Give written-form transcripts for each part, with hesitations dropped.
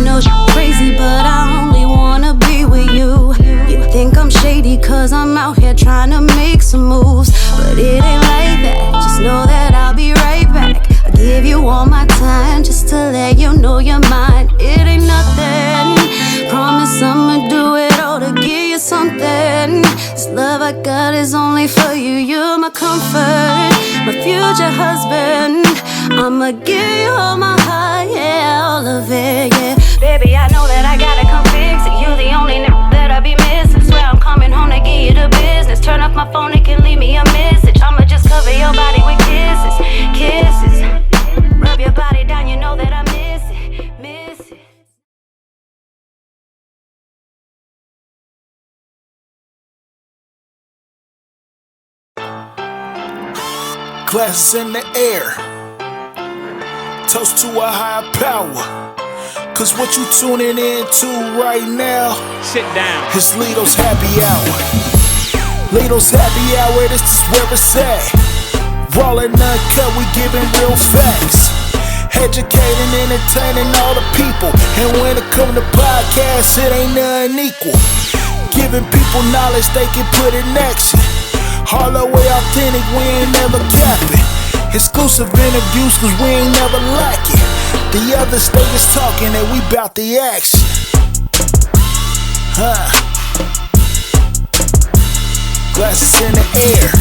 know you're crazy, but I only wanna be with you. You think I'm shady cause I'm out here trying to make some moves, but it ain't like that. Just know that I'll be right back. I'll give you all my time just to let you know you're mine. It ain't nothing. Promise I'ma do it all to give you something. This love I got is only for you. You're my comfort, my future husband. I'ma give you all my heart, yeah, all of it, yeah. Baby, I know that I gotta come fix it. You the only nigga that I be missing. Swear I'm coming home to give you the business. Turn off my phone, it can leave me a message. I'ma just cover your body with kisses, kisses. Rub your body down, you know that I miss it, miss it. Glasses in the air, toast to a higher power. Cause what you tuning into right now, sit down, it's Lito's happy hour. Lito's happy hour, this is where it's at. Raw and uncut, we giving real facts. Educating, entertaining all the people. And when it come to podcasts, it ain't nothing equal. Giving people knowledge they can put in action. All the way authentic, we ain't never capping. Exclusive interviews cause we ain't never lacking. The other niggas talking and we bout the action. Glasses in the air,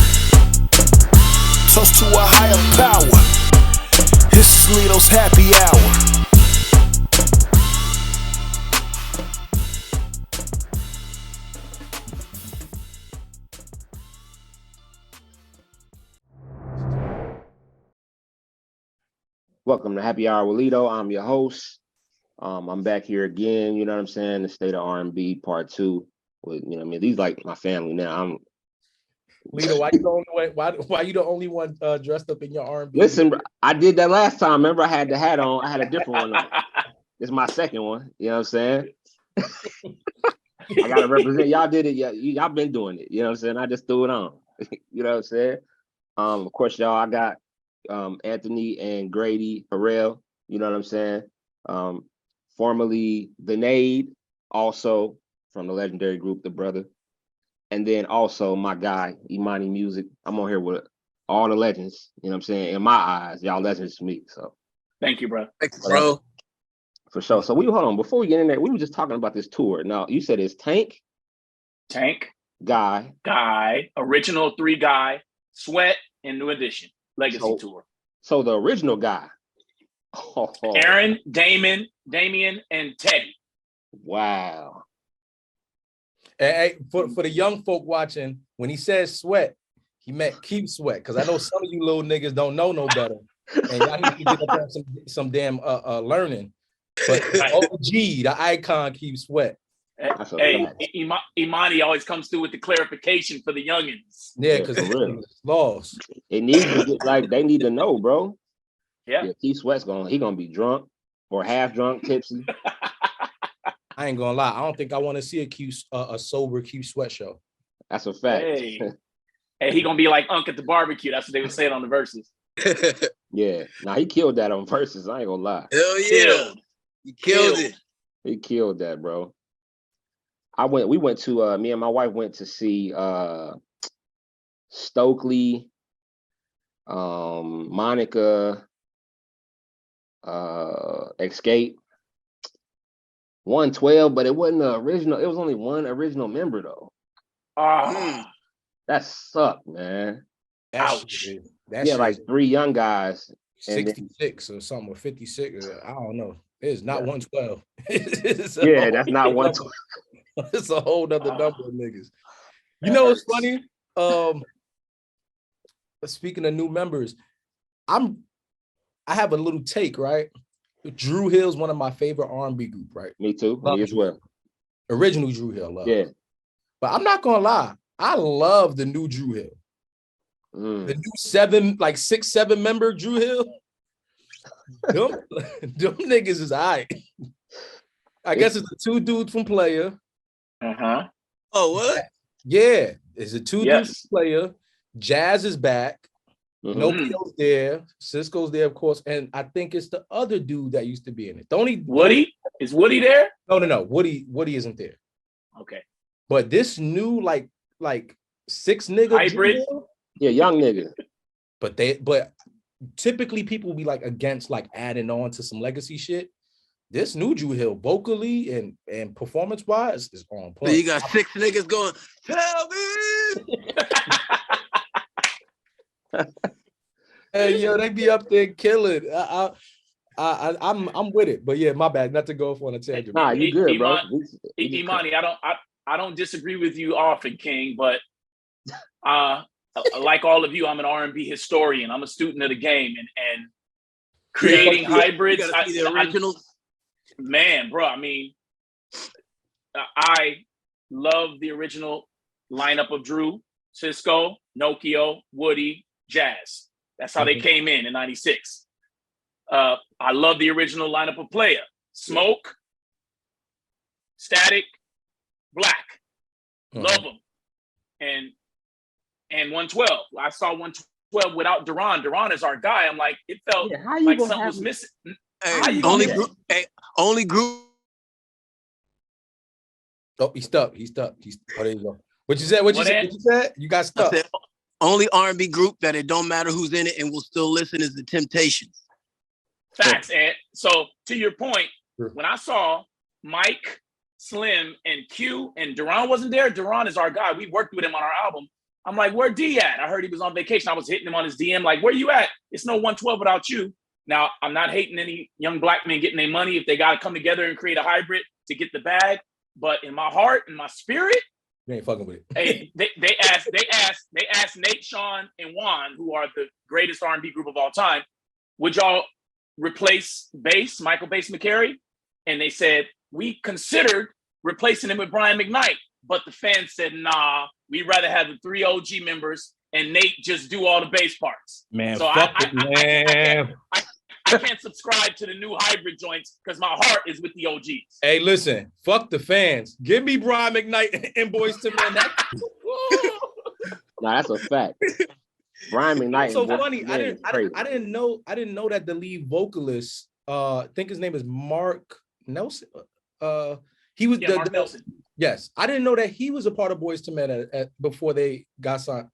toast to a higher power. This is Lito's happy hour. Welcome to Happy Hour with Lito. I'm your host. I'm back here again. You know what I'm saying? The State of R&B Part 2. With, you know what I mean? These like my family now. Lito, why you the only one? Why you the only one dressed up in your R&B? Listen, I did that last time. Remember, I had the hat on. I had a different one on. It's my second one. You know what I'm saying? I gotta represent. Y'all did it. Y'all been doing it. You know what I'm saying? I just threw it on. You know what I'm saying? Of course, y'all. I got Anthony and Grady, Harrell. You know what I'm saying? Formerly the Nade, also from the legendary group The Brother. And then also my guy, EmannyMusic. I'm on here with all the legends, you know what I'm saying? In my eyes, y'all legends to me. So thank you, bro. Thanks, bro. For sure. So hold on, before we get in there, we were just talking about this tour. Now, you said it's Tank, Guy, original 3 Guy, Sweat, and New Edition Legacy Tour. So the original Guy. Aaron, Damien, and Teddy. Wow. Hey, for the young folk watching, when he says Sweat, he meant Keep Sweat, because I know some of you little niggas don't know no better, and y'all need to get up on some damn learning. But OG, the icon, Keep Sweat. Hey, Imani always comes through with the clarification for the youngins. Yeah, because it's lost. It needs to get like they need to know, bro. Yeah, Keith Sweat's gonna be drunk or half drunk, tipsy. I ain't gonna lie. I don't think I want to see a sober Keith Sweat show. That's a fact. Hey, he gonna be like Unc at the barbecue. That's what they were saying on the verses. Yeah, he killed that on verses. I ain't gonna lie. Hell yeah, he killed it. He killed that, bro. We went to me and my wife went to see Stokely, Monica, Escape, 112, but it wasn't the original. It was only one original member though. That sucked, man. Ouch. Like 3 young guys. 66 or something, or 56. I don't know. It's not 112. That's not 112. It's a whole other number of niggas. You know what's funny? Speaking of new members, I have a little take, right? Dru Hill's one of my favorite R&B group, right? Me too. Me as well. Original Dru Hill, love. Yeah. But I'm not gonna lie, I love the new Dru Hill. The new 6, 7 member Dru Hill. Them niggas is all right. I guess it's the 2 dudes from Player. Oh, what? Yeah, it's a 2 dudes from Player. Jazz is back. Nokio's there, Cisco's there, of course, and I think it's the other dude that used to be in it. The only Woody? Is Woody there? No. Woody isn't there. Okay. But this new like 6 nigga hybrid, young nigga. But typically people will be like against like adding on to some legacy shit. This new Drew Hill, vocally and performance wise, is on point. So you got 6 niggas going, tell me. Hey, yo, they be up there killing. I'm with it, but yeah, my bad. Not to go off on a tangent. Nah, you good, bro. Imani, I don't disagree with you often, King, but like all of you, I'm an R&B historian. I'm a student of the game and creating hybrids. You gotta see the originals. Man, bro, I mean, I love the original lineup of Drew, Cisco, Nokio, Woody, Jazz. That's how they came in '96. I love the original lineup of Playa, Smoke, Static, Black. Love them. And 112. I saw 112 without Duran. Duran is our guy. I'm like, it felt like something was missing. Hey, only group. Oh, he's stuck. Oh, there you go. What you said? What you said? You got stuck. I said, only R&B group that it don't matter who's in it and will still listen is the Temptations. Facts. And so to your point, when I saw Mike, Slim, and Q, and Duran wasn't there, Duran is our guy. We worked with him on our album. I'm like, where D at? I heard he was on vacation. I was hitting him on his DM, like, where you at? It's no 112 without you. Now, I'm not hating any young black men getting their money if they got to come together and create a hybrid to get the bag. But in my heart, in my spirit, you ain't fucking with it. Hey, they asked Nate, Sean, and Juan, who are the greatest R&B group of all time, would y'all replace Michael Bass McCary? And they said, we considered replacing him with Brian McKnight, but the fans said, nah, we'd rather have the 3 OG members and Nate just do all the bass parts. Man, so fuck it, man. I can't subscribe to the new hybrid joints because my heart is with the OGs. Hey, listen, fuck the fans. Give me Brian McKnight and Boys to Men. Nah, that's a fact. Brian McKnight. So funny. I didn't know that the lead vocalist, I think his name is Mark Nelson. He was Mark Nelson. Yes, I didn't know that he was a part of Boys to Men before they got signed.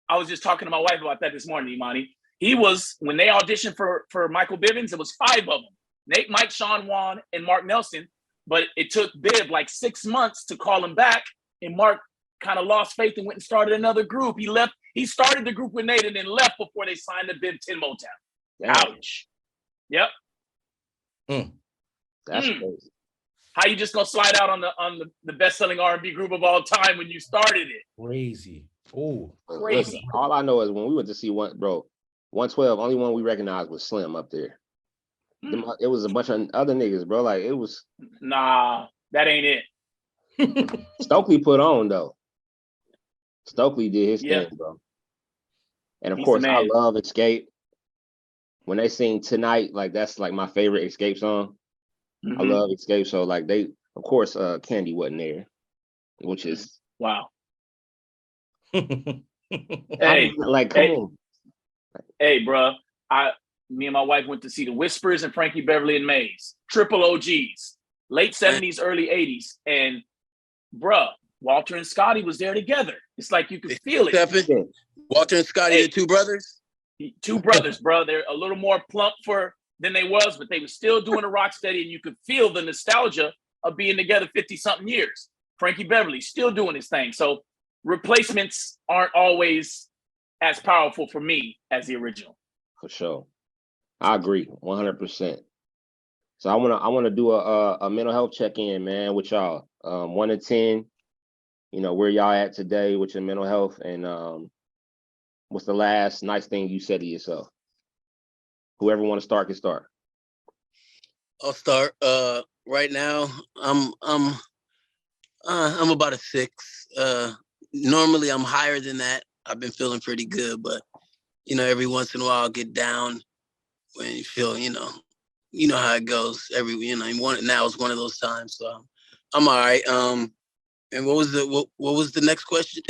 I was just talking to my wife about that this morning, Imani. He was, when they auditioned for Michael Bivins, it was 5 of them. Nate, Mike, Sean, Juan, and Mark Nelson. But it took Biv like 6 months to call him back. And Mark kind of lost faith and went and started another group. He started the group with Nate and then left before they signed the Biv 10 Motown. Ouch. Yep. That's crazy. How you just gonna slide out on the best-selling R&B group of all time when you started it? Crazy. Oh, crazy. Listen, all I know is when we went to see 112, only one we recognized was Slim up there. It was a bunch of other niggas, bro. Like, it was. Nah, that ain't it. Stokely put on, though. Stokely did his thing, bro. And of course, I love Escape. When they sing Tonight, like, that's like my favorite Escape song. I love Escape. So, like, of course, Candy wasn't there, which is. Wow. Hey, like, come on. Hey, bro. Me and my wife went to see the Whispers and Frankie Beverly and Maze. Triple OGs. Late 70s, early 80s. And, bruh, Walter and Scotty was there together. It's like you could feel it. Walter and Scotty, the two brothers? 2 brothers, bro. They're a little more plump than they was, but they were still doing a rock steady, and you could feel the nostalgia of being together 50-something years. Frankie Beverly still doing his thing. So replacements aren't always as powerful for me as the original. For sure. I agree 100%. So I want to do a mental health check-in, man, with y'all. 1 to 10, where y'all at today with your mental health, and what's the last nice thing you said to yourself? Whoever want to start can start. I'll start. Right now, I'm about a 6. Normally I'm higher than that. I've been feeling pretty good, but every once in a while I'll get down when you feel, you know how it goes. Now is one of those times. So I'm all right. And what was the next question?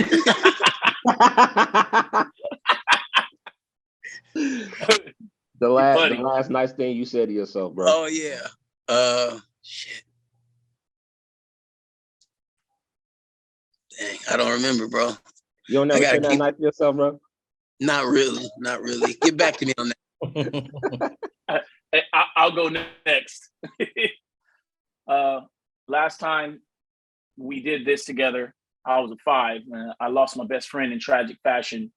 last nice thing you said to yourself, bro. Oh yeah. Shit. Dang, I don't remember, bro. You don't never say that nice to yourself, bro? Not really. Get back to me on that. I'll go next. Last time we did this together, I was 5. And I lost my best friend in tragic fashion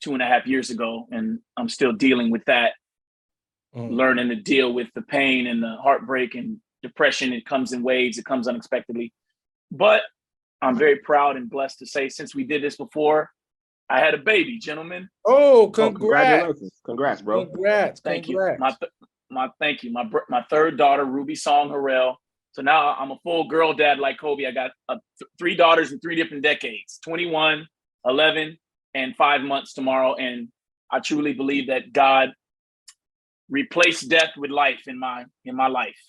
2.5 years ago, and I'm still dealing with that. Learning to deal with the pain and the heartbreak and depression. It comes in waves. It comes unexpectedly. But I'm very proud and blessed to say, since we did this before, I had a baby, gentlemen. Oh, congrats! Congrats, bro. Congrats! Thank you. Thank you. My third daughter, Ruby Song Harrell. So now I'm a full girl dad like Kobe. I got 3 daughters in 3 different decades: 21, 11, and 5 months tomorrow. And I truly believe that God replaced death with life in my life.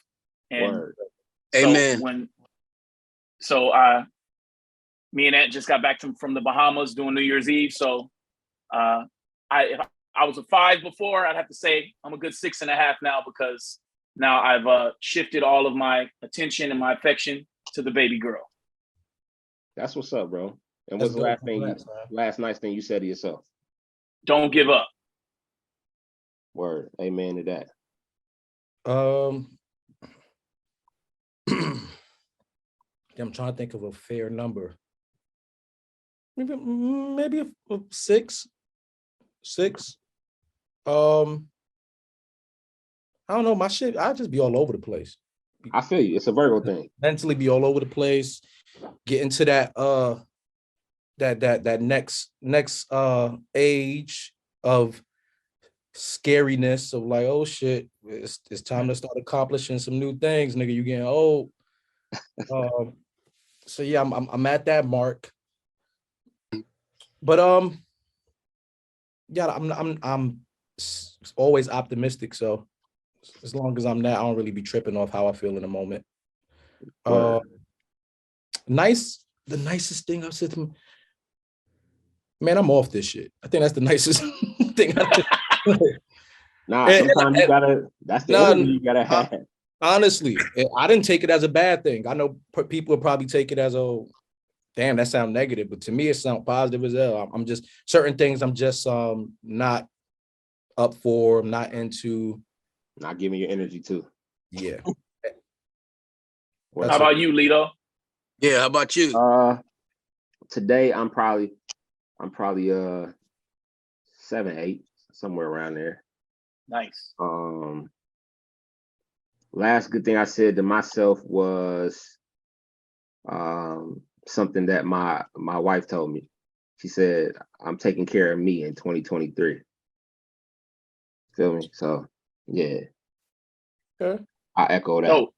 And Word. Amen. Me and Aunt just got back from the Bahamas doing New Year's Eve. So if I was a 5 before, I'd have to say I'm a good 6.5 now, because now I've shifted all of my attention and my affection to the baby girl. That's what's up, bro. And what's the last nice thing you said to yourself? Don't give up. Word. Amen to that. I'm trying to think of a fair number. Maybe a 6. 6. I don't know. My shit, I'll just be all over the place. I feel you. It's a Virgo thing. Mentally be all over the place. Get into that that next age of scariness of like, oh shit, it's time to start accomplishing some new things, nigga. You getting old. So yeah, I'm at that mark. But yeah, I'm always optimistic. So as long as I'm that, I don't really be tripping off how I feel in the moment. The nicest thing I've said to me, man, I'm off this shit. I think that's the nicest thing. Sometimes you gotta. That's the energy you gotta have. Honestly, I didn't take it as a bad thing. I know people will probably take it as, oh, damn, that sounds negative, but to me, it sounds positive as hell. I'm just certain things I'm just not up for. I'm not into. Not giving your energy to. Yeah. How about you, Lito? Yeah, how about you? Today I'm probably 7, 8, somewhere around there. Nice. Last good thing I said to myself was something that my wife told me. She said, I'm taking care of me in 2023. Feel me? So yeah. Okay. I echo that. No.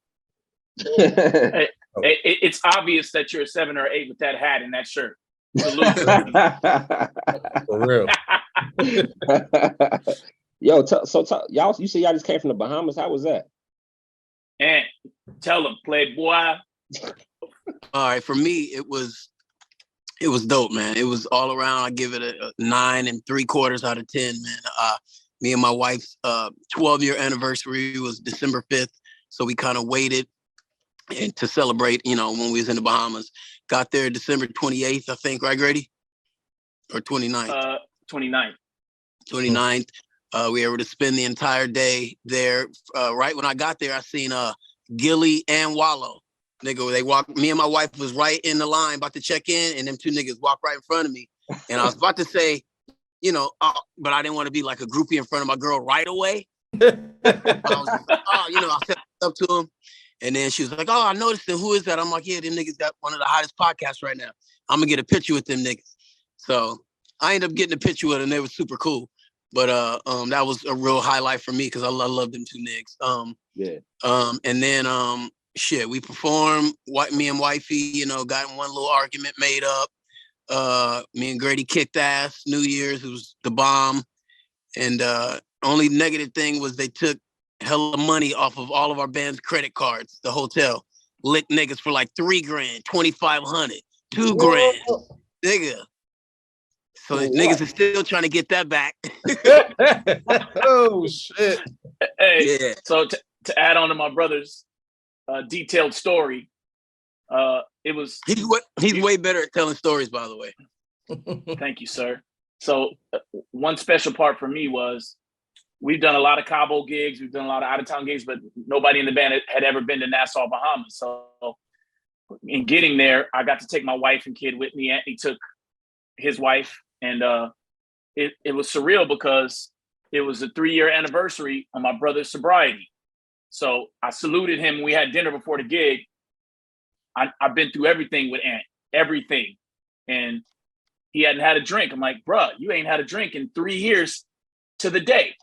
It's obvious that you're a 7 or 8 with that hat and that shirt. For real. Yo, y'all, you say y'all just came from the Bahamas. How was that? And tell them, playboy. All right, for me, it was dope, man. It was all around. I give it a 9 3/4 out of 10, man. Me and my wife's 12-year anniversary was December 5th, so we kind of waited and to celebrate, when we was in the Bahamas. Got there December 28th, I think, right, Grady? Or 29th? 29th. 29th. We were able to spend the entire day there. Right when I got there, I seen Gilly and Wallow. Nigga, they walked. Me and my wife was right in the line about to check in, and them 2 niggas walked right in front of me. And I was about to say, but I didn't want to be like a groupie in front of my girl right away. But I was like, I set up to him. And then she was like, oh, I noticed them. Who is that? I'm like, yeah, them niggas got one of the hottest podcasts right now. I'm going to get a picture with them niggas. So I ended up getting a picture with them. They were super cool. But that was a real highlight for me because I love them 2 niggas. And then, we performed. Me and wifey, got in one little argument made up. Me and Grady kicked ass. New Year's, it was the bomb. And only negative thing was they took hella money off of all of our band's credit cards. The hotel licked niggas for like $3 grand, $2,500, $2 grand, nigga. So niggas are still trying to get that back. Oh shit! Hey, Yeah. so to add on to my brother's detailed story, it was he's way better at telling stories, by the way. Thank you, sir. So one special part for me was we've done a lot of Cabo gigs, we've done a lot of out-of-town gigs, but nobody in the band had ever been to Nassau, Bahamas. So in getting there, I got to take my wife and kid with me. Anthony took his wife, and it was surreal because it was the 3-year anniversary of my brother's sobriety. So I saluted him. We had dinner before the gig. I've been through everything with Ant, everything. And he hadn't had a drink. I'm like, bruh, you ain't had a drink in 3 years to the day.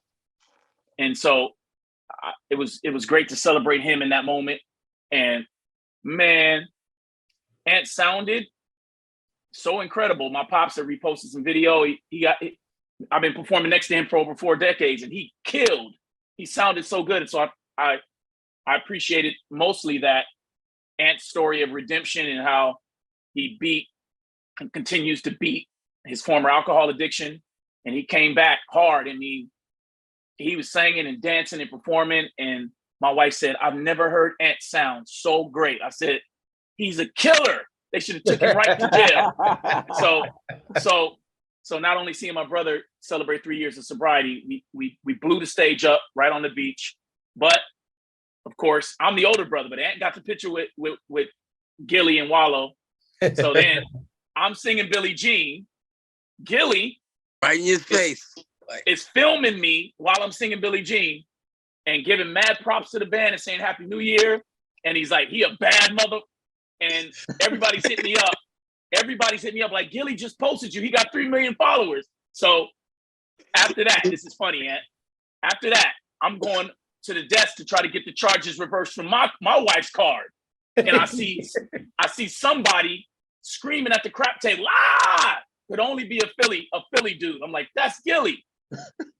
And so it was great to celebrate him in that moment. And man, Ant sounded so incredible. My pops had reposted some video. I've been performing next to him for over 4 decades, and he killed. He sounded so good. And so I appreciated mostly that Ant's story of redemption and how he beat and continues to beat his former alcohol addiction. And he came back hard. I mean, he was singing and dancing and performing. And my wife said, I've never heard Ant sound so great. I said, he's a killer. They should have took him right to jail. So not only seeing my brother celebrate 3 years of sobriety, we blew the stage up right on the beach. But of course, I'm the older brother, but Ant got the picture with Gilly and Wallow. So then I'm singing Billie Jean. Gilly, right in his face, is filming me while I'm singing Billie Jean and giving mad props to the band and saying Happy New Year. And he's like, he a bad mother. And everybody's hitting me up. Everybody's hitting me up like, Gilly just posted you. He got 3 million followers. So after that, this is funny, Ant. After that, I'm going to the desk to try to get the charges reversed from my wife's card. And I see somebody screaming at the crap table, could only be a Philly dude. I'm like, that's Gilly.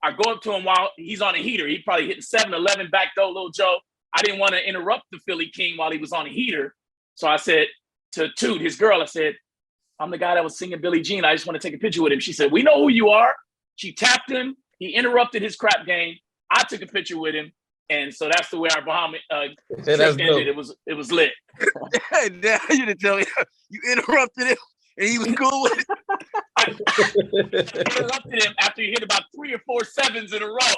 I go up to him while he's on a heater. He probably hitting 7-Eleven back door, Little Joe. I didn't want to interrupt the Philly King while he was on a heater. So I said to Toot, his girl, I said, I'm the guy that was singing Billie Jean. I just want to take a picture with him. She said, we know who you are. She tapped him. He interrupted his crap game. I took a picture with him. And so that's the way our Bahama trip ended. It was lit. Now you didn't tell me you interrupted him and he was cool with it. I interrupted him after he hit about 3 or 4 sevens in a row.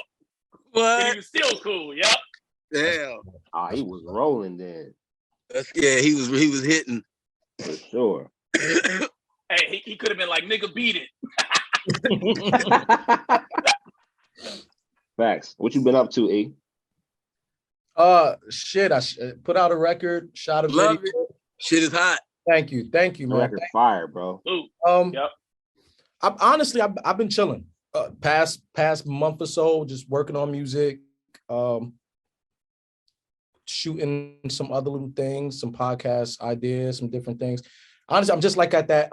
What? And he was still cool. Yep. Damn. He was rolling then. He was hitting. For sure. Hey, he could have been like, nigga, beat it. Facts. What you been up to, E? Shit, I put out a record, shot a Love video. it. Shit is hot. Thank you, man. Record fire, bro. Yep. I've been chilling. Past month or so, just working on music, shooting some other little things, some podcast ideas, some different things. Honestly, I'm just like at that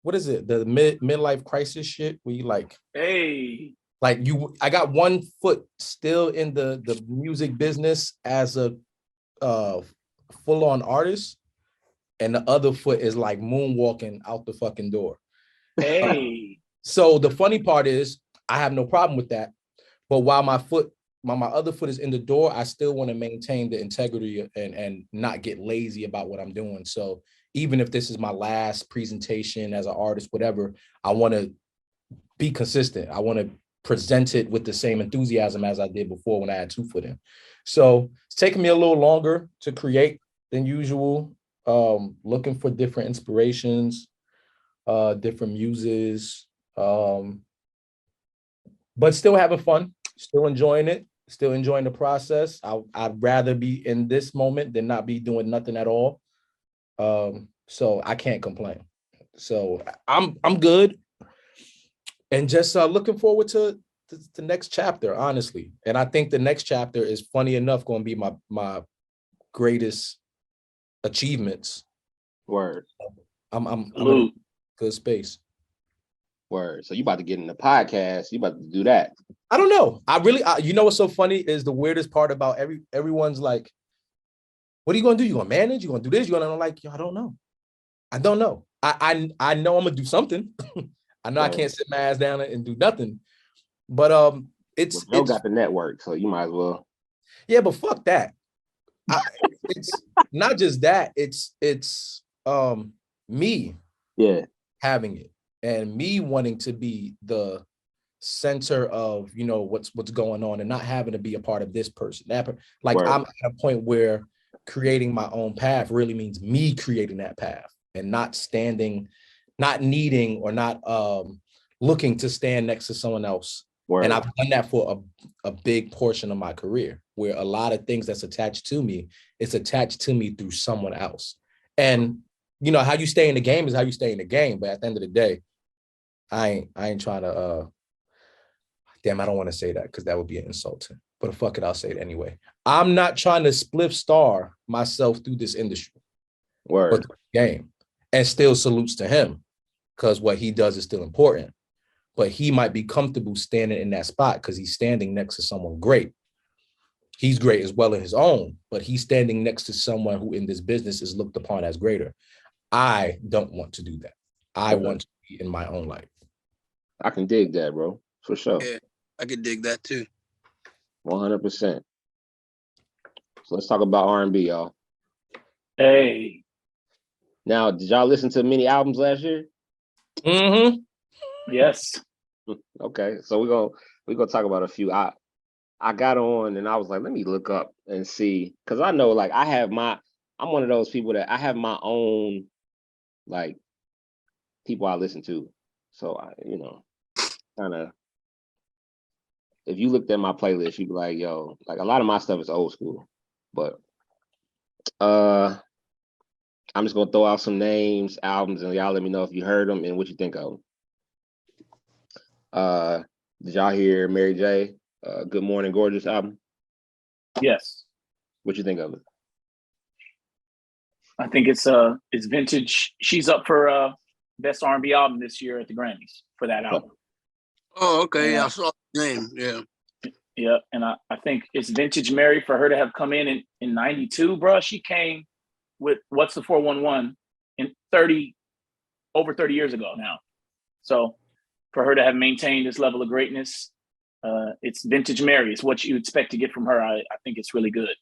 what is it? The midlife crisis shit where you like, hey, like I got one foot still in the music business as a full-on artist, and the other foot is like moonwalking out the fucking door. Hey. So the funny part is I have no problem with that. But while my other foot is in the door, I still want to maintain the integrity and not get lazy about what I'm doing. So even if this is my last presentation as an artist, whatever, I want to be consistent. I want to present it with the same enthusiasm as I did before when I had 2 foot in. So it's taking me a little longer to create than usual. Looking for different inspirations, different muses, but still having fun, still enjoying it, still enjoying the process. I'd rather be in this moment than not be doing nothing at all. So I can't complain. So I'm good, and just looking forward to the next chapter, honestly. And I think the next chapter is funny enough going to be my greatest achievements. Word. I'm in a good space. Word. So you about to get in the podcast? You about to do that? I don't know. You know what's so funny is the weirdest part about everyone's like, what are you gonna do? You gonna manage? You gonna do this? You gonna like? I don't know. I know I'm gonna do something. I know I can't sit my ass down and do nothing. But it's got the network, so you might as well. Yeah, but fuck that. It's not just that. It's me having it and me wanting to be the center of what's going on and not having to be a part of this person. I'm at a point where creating my own path really means me creating that path and not needing or not looking to stand next to someone else. And I've done that for a big portion of my career, where a lot of things that's attached to me, it's attached to me through someone else. And how you stay in the game is how you stay in the game. But at the end of the day, I ain't trying to damn, I don't want to say that because that would be an insult. But fuck it, I'll say it anyway. I'm not trying to spliff star myself through this industry. But the game. And still salutes to him, because what he does is still important. But he might be comfortable standing in that spot because he's standing next to someone great. He's great as well in his own, but he's standing next to someone who in this business is looked upon as greater. I don't want to do that. I want to be in my own life. I can dig that, bro, for sure. Yeah, I could dig that too. 100%. So let's talk about R&B, y'all. Hey. Now, did y'all listen to many albums last year? Mm-hmm. Yes. Okay, so we're gonna talk about a few. I got on and I was like, let me look up and see, because I know I'm one of those people that I have my own like people I listen to. So I, kind of, if you looked at my playlist, you'd be like, yo, like a lot of my stuff is old school. But I'm just gonna throw out some names, albums, and y'all let me know if you heard them and what you think of them. Did y'all hear Mary J? Good Morning Gorgeous album? Yes. What you think of it? I think it's vintage. She's up for best R&B album this year at the Grammys for that album. Oh, okay. I saw the name. Yeah. Yeah, and I think it's vintage Mary for her to have come in 92, bro. She came with What's the 411 in over 30 years ago now. So for her to have maintained this level of greatness, it's vintage Mary. It's what you expect to get from her. I think it's really good.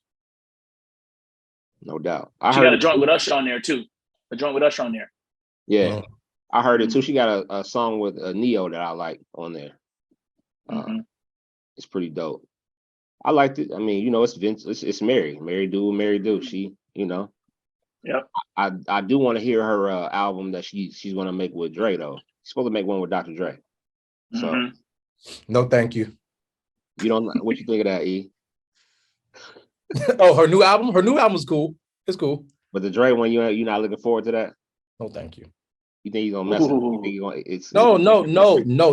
No doubt. She got a joint with Usher on there too. A joint with Usher on there. Yeah, I heard it too. She got a song with Neo that I like on there. It's pretty dope. I liked it. I mean, it's vintage. It's Mary. Mary do what Mary do. She, Yep. I do want to hear her album that she's gonna make with Dre though. She's supposed to make one with Dr. Dre. So no, thank you. You don't. What you think of that, E? Oh, her new album. Her new album's cool. It's cool. But the Dre one, you're not looking forward to that? No, thank you. You think you're gonna mess up? You think you're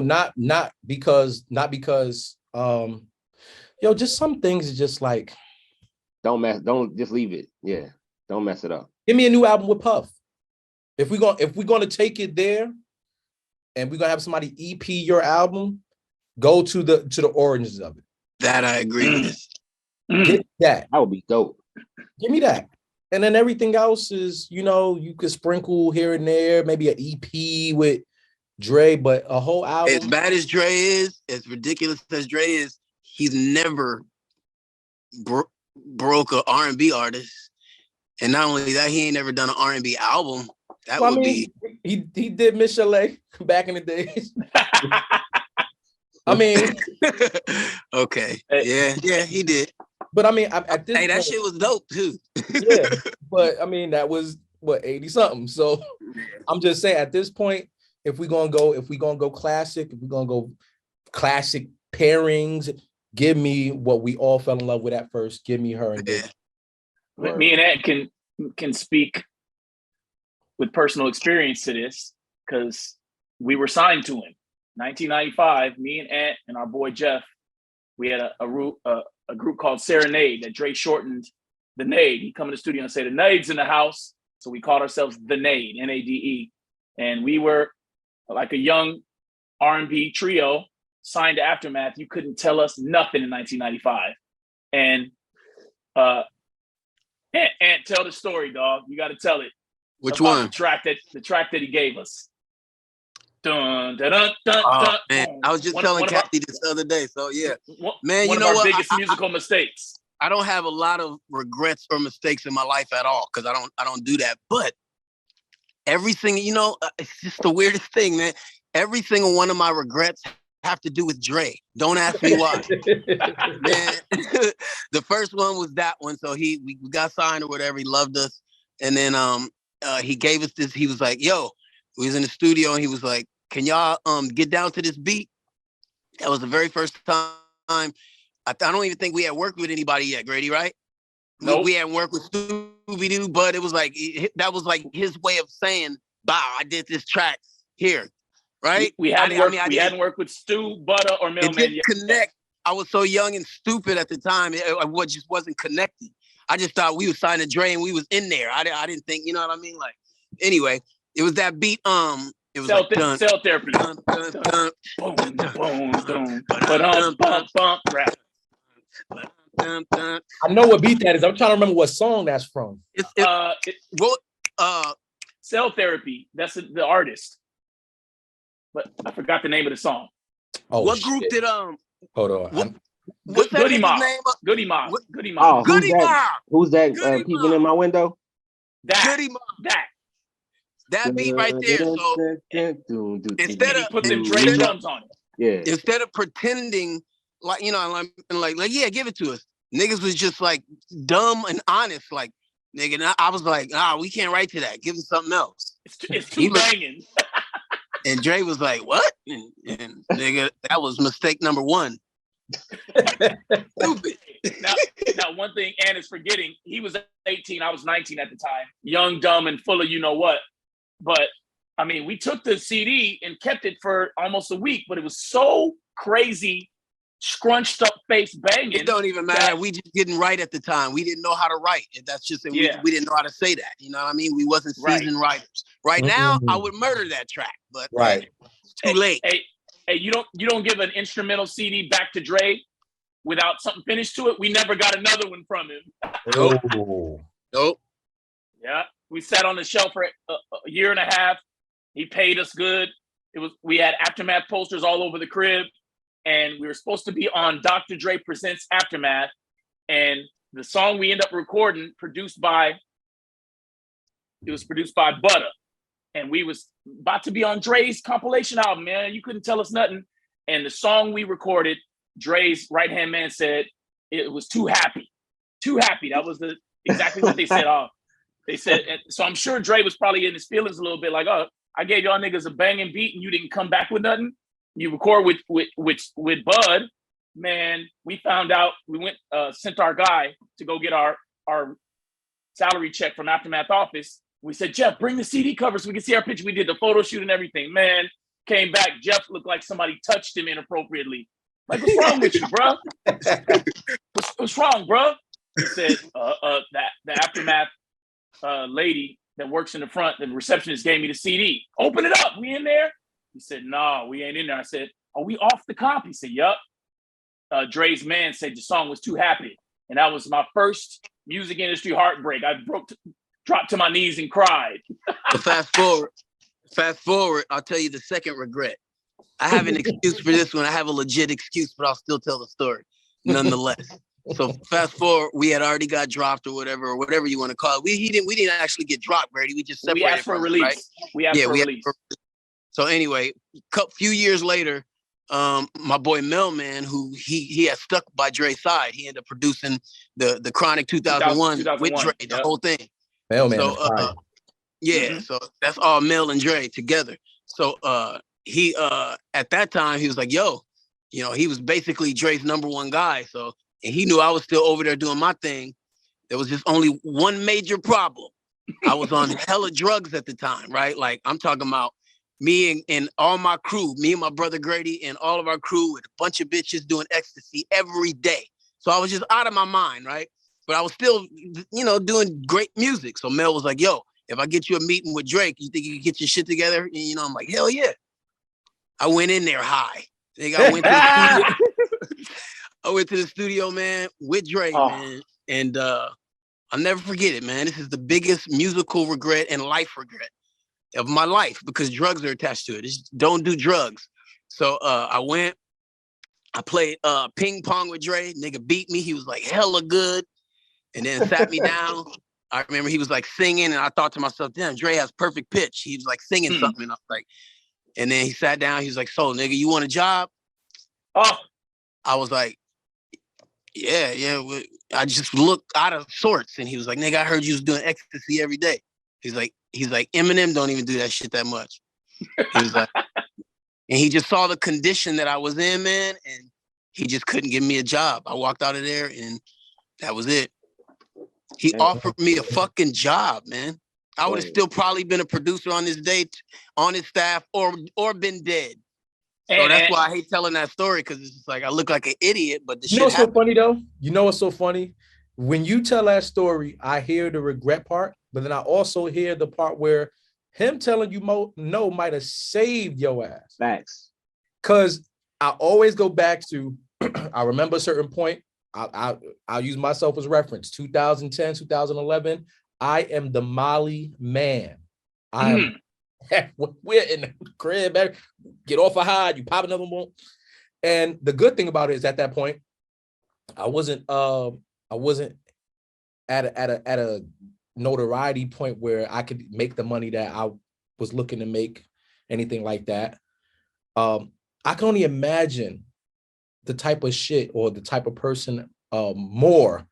gonna? Not because. Just some things are just like. Don't just leave it. Yeah, don't mess it up. Give me a new album with Puff. If we're gonna take it there, and we're gonna have somebody EP your album, go to the origins of it. That I agree with. Get that. That would be dope. Give me that. And then everything else is, you could sprinkle here and there, maybe an EP with Dre, but a whole album. As bad as Dre is, as ridiculous as Dre is, he's never broke an R&B artist. And not only that, he ain't never done an R&B album. He did Miss Chalet back in the days. I mean, okay, yeah, he did. But I mean, at this that shit was dope too. Yeah, but I mean, that was 80 something. So I'm just saying, at this point, if we're gonna go classic, if we're gonna go classic pairings, give me what we all fell in love with at first. Give me her and Dave. Me and Ed can speak with personal experience to this because we were signed to him. 1995, me and Ant and our boy Jeff, we had a group called Serenade that Dre shortened the Nade. He'd come in the studio and say, the Nade's in the house. So we called ourselves the Nade, Nade. And we were like a young R&B trio signed to Aftermath. You couldn't tell us nothing in 1995. And Ant, tell the story, dog. You got to tell it. Which about one? The track that he gave us. Dun, dun, dun, dun, dun, man. I was just telling Kathy this other day. So yeah, man, one of our biggest musical mistakes. I don't have a lot of regrets or mistakes in my life at all because I don't do that. But every single, it's just the weirdest thing, man. Every single one of my regrets have to do with Dre. Don't ask me why. Man, the first one was that one. So we got signed or whatever. He loved us, and then he gave us this. He was like, "Yo," we was in the studio, and he was like, "Can y'all get down to this beat?" That was the very first time. I don't even think we had worked with anybody yet, Grady, right? Nope. We hadn't worked with Scooby-Doo, but it was like, that was like his way of saying, "Bow, I did this track here," right? We hadn't worked with Stu, Butter, or Mailman. It didn't connect. I was so young and stupid at the time. It just wasn't connected. I just thought we was signing Dre and we was in there. I didn't think, you know what I mean? Like, anyway, it was that beat. It was Cell Therapy. Boom, boom, boom, bump, rap. I know what beat that is. I'm trying to remember what song that's from. Cell Therapy. That's the artist, but I forgot the name of the song. Oh, what group did Hold on. What's that name? Goody Mob. Oh, who's that peeking in my window? That beat right there. So instead of put them Dre drums on it. Yeah. Instead of pretending like, like, yeah, give it to us. Niggas was just like dumb and honest. Like, nigga, and I was like, we can't write to that. Give us something else. It's too banging. And Dre was like, what? And nigga, that was mistake number one. Stupid. Now, one thing Ann is forgetting, he was 18, I was 19 at the time. Young, dumb, and full of you know what. But, I mean, we took the CD and kept it for almost a week, but it was so crazy, scrunched up face banging. It don't even matter. We just didn't write at the time. We didn't know how to write. That's just it. We didn't know how to say that. You know what I mean? We wasn't seasoned writers. Right now, I would murder that track, but it's too late. Hey, you don't give an instrumental CD back to Dre without something finished to it. We never got another one from him. Nope. Yeah, we sat on the shelf for a year and a half. He paid us good. We had Aftermath posters all over the crib, and we were supposed to be on Dr. Dre Presents Aftermath. And the song we ended up recording, it was produced by Butter. And we was about to be on Dre's compilation album, man. You couldn't tell us nothing. And the song we recorded, Dre's right-hand man said it was too happy. Too happy. That was exactly what they said. They said, so I'm sure Dre was probably in his feelings a little bit like, I gave y'all niggas a banging beat and you didn't come back with nothing. You record with Bud. Man, we found out, we went, sent our guy to go get our salary check from Aftermath office. We said, Jeff, bring the CD cover so we can see our picture. We did the photo shoot and everything. Man, came back. Jeff looked like somebody touched him inappropriately. Like, what's wrong with you, bro? What's wrong, bro? He said, the Aftermath lady that works in the front, the receptionist gave me the CD. Open it up. We in there? He said, no, we ain't in there. I said, are we off the comp? He said, yup. Dre's man said the song was too happy. And that was my first music industry heartbreak. I dropped to my knees and cried. Fast forward, I'll tell you the second regret. I have an excuse for this one. I have a legit excuse, but I'll still tell the story nonetheless. So fast forward, we had already got dropped or whatever you want to call it. We didn't actually get dropped, Brady. We just separated. We asked for a release. Right? We asked for a release. So anyway, a few years later, my boy Mailman, who he had stuck by Dre's side, he ended up producing the Chronic 2001 with Dre, the whole thing. Mailman. So so that's all Mel and Dre together. So he at that time he was like, yo, he was basically Dre's number one guy. So and he knew I was still over there doing my thing. There was just only one major problem. I was on hella drugs at the time, right? Like I'm talking about me and all my crew, me and my brother Grady and all of our crew with a bunch of bitches doing ecstasy every day. So I was just out of my mind, right? But I was still, doing great music. So Mel was like, yo, if I get you a meeting with Drake, you think you can get your shit together? And, I'm like, hell yeah. I went in there high. I went to the studio, man, with Drake, man. And I'll never forget it, man. This is the biggest musical regret and life regret of my life because drugs are attached to it. Just don't do drugs. So I played ping pong with Dre. Nigga beat me. He was like hella good. And then sat me down. I remember he was like singing, and I thought to myself, damn, Dre has perfect pitch. He was like singing something. And I was like, and then he sat down. He was like, so nigga, you want a job? Oh, I was like, yeah. I just looked out of sorts. And he was like, nigga, I heard you was doing ecstasy every day. He's like, Eminem don't even do that shit that much. He was like, and he just saw the condition that I was in, man. And he just couldn't give me a job. I walked out of there and that was it. He offered me a fucking job, man. I would have still probably been a producer on this day, on his staff, or been dead. So that's why I hate telling that story, because it's just like I look like an idiot, but the shit what's happened. so funny though? You know what's so funny? When you tell that story, I hear the regret part, but then I also hear the part where him telling you no might have saved your ass. Facts. Because I always go back to, I remember a certain point. I'll use myself as reference. 2010, 2011. I am the Molly man. We're in the crib. Get off a high. You pop another one. And the good thing about it is at that point, I wasn't at a notoriety point where I could make the money that I was looking to make, anything like that. I can only imagine the type of shit or the type of person more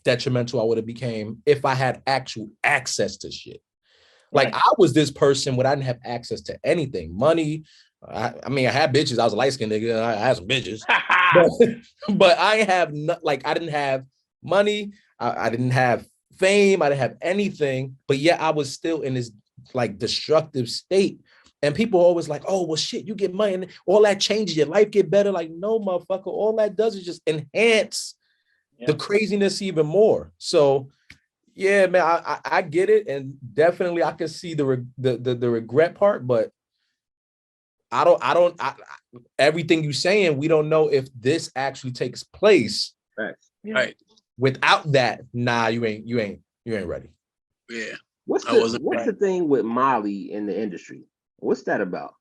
detrimental I would have became if I had actual access to shit. Like I was this person when I didn't have access to anything, money. I mean, I had bitches. I was a light-skinned nigga. I had some bitches, but I have not, like, I didn't have money. I didn't have fame. I didn't have anything, but yet I was still in this like destructive state. And people are always like, oh, well, shit, you get money and all that changes, your life get better. Like, no, motherfucker, all that does is just enhance the craziness even more. So, yeah, man, I get it. And definitely I can see the regret part, but everything you're saying, we don't know if this actually takes place. Right. Without that, nah, you ain't ready. Yeah. What's the thing with Molly in the industry? What's that about?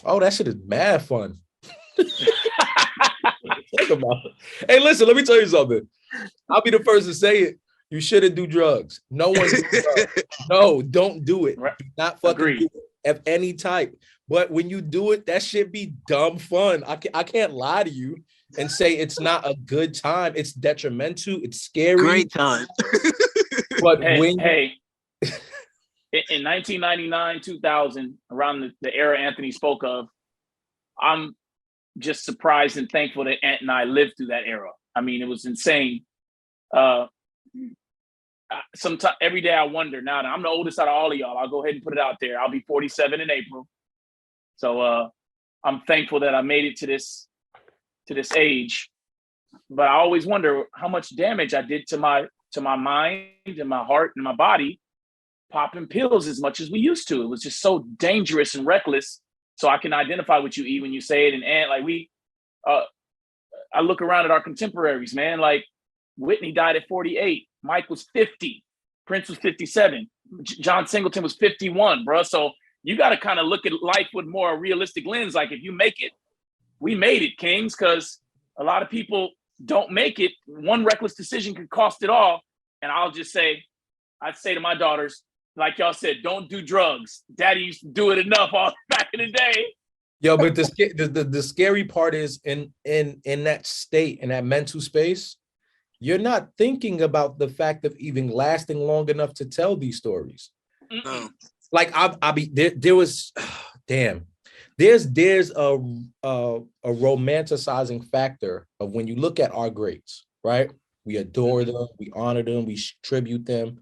Oh, that shit is mad fun. Think about it. Hey, listen, let me tell you something. I'll be the first to say it. You shouldn't do drugs. No one do drugs. No, don't do it. Do not fucking do it of any type. But when you do it, that shit be dumb fun. I can't lie to you and say it's not a good time. It's detrimental. It's scary. Great time. But in 1999, 2000, around the era Anthony spoke of, I'm just surprised and thankful that Ant and I lived through that era. I mean, it was insane. Sometimes every day I wonder. Now I'm the oldest out of all of y'all. I'll go ahead and put it out there. I'll be 47 in April. So I'm thankful that I made it to this age. But I always wonder how much damage I did to my mind and my heart and my body popping pills as much as we used to. It was just so dangerous and reckless. So I can identify with you, E, when you say it. And like I look around at our contemporaries, man. Like Whitney died at 48. Mike was 50. Prince was 57. John Singleton was 51, bro. So you got to kind of look at life with more realistic lens. Like if you make it, we made it, Kings, because a lot of people don't make it. One reckless decision could cost it all. And I'd say to my daughters, like y'all said, don't do drugs. Daddy used to do it enough all back in the day. Yo, but the scary part is in that state, in that mental space, you're not thinking about the fact of even lasting long enough to tell these stories. No. Like there was, damn. There's a romanticizing factor of when you look at our greats, right? We adore them, we honor them, we tribute them.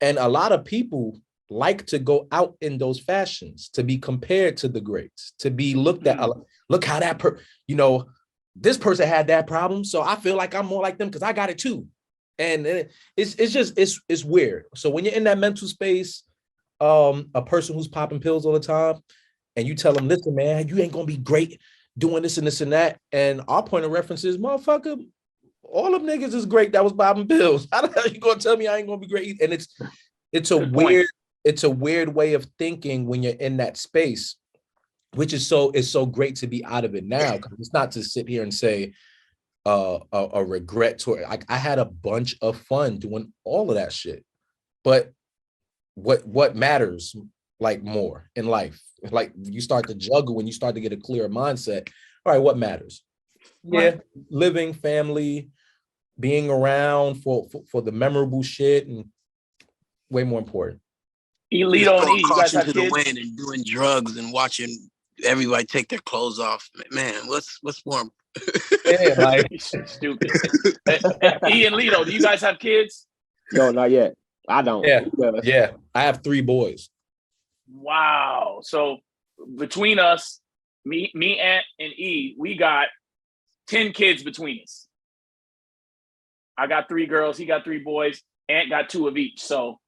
And a lot of people like to go out in those fashions, to be compared to the greats, to be looked at. Look how that this person had that problem, so I feel like I'm more like them because I got it too. And it's weird. So when you're in that mental space, a person who's popping pills all the time, and you tell them, listen, man, you ain't gonna be great doing this and this and that. And our point of reference is, motherfucker, all them niggas is great. That was bobbing pills. How the hell you gonna tell me I ain't gonna be great? And it's a weird way of thinking when you're in that space, which is it's so great to be out of it now. Because it's not to sit here and say a regret to it. Like I had a bunch of fun doing all of that shit. But what matters like more in life? Like you start to juggle when you start to get a clear mindset. All right, what matters? Yeah, living, family, being around for the memorable shit, and way more important. Lito and E, you guys have to the kids? wind and doing drugs and watching everybody take their clothes off. Man, what's more? Yeah, like stupid. E and Lito, do you guys have kids? No, not yet. I don't. Yeah. I have 3 boys. Wow. So between us, me, Ant, and E, we got 10 kids between us. I got 3 girls. He got 3 boys. Ant got 2 of each. So,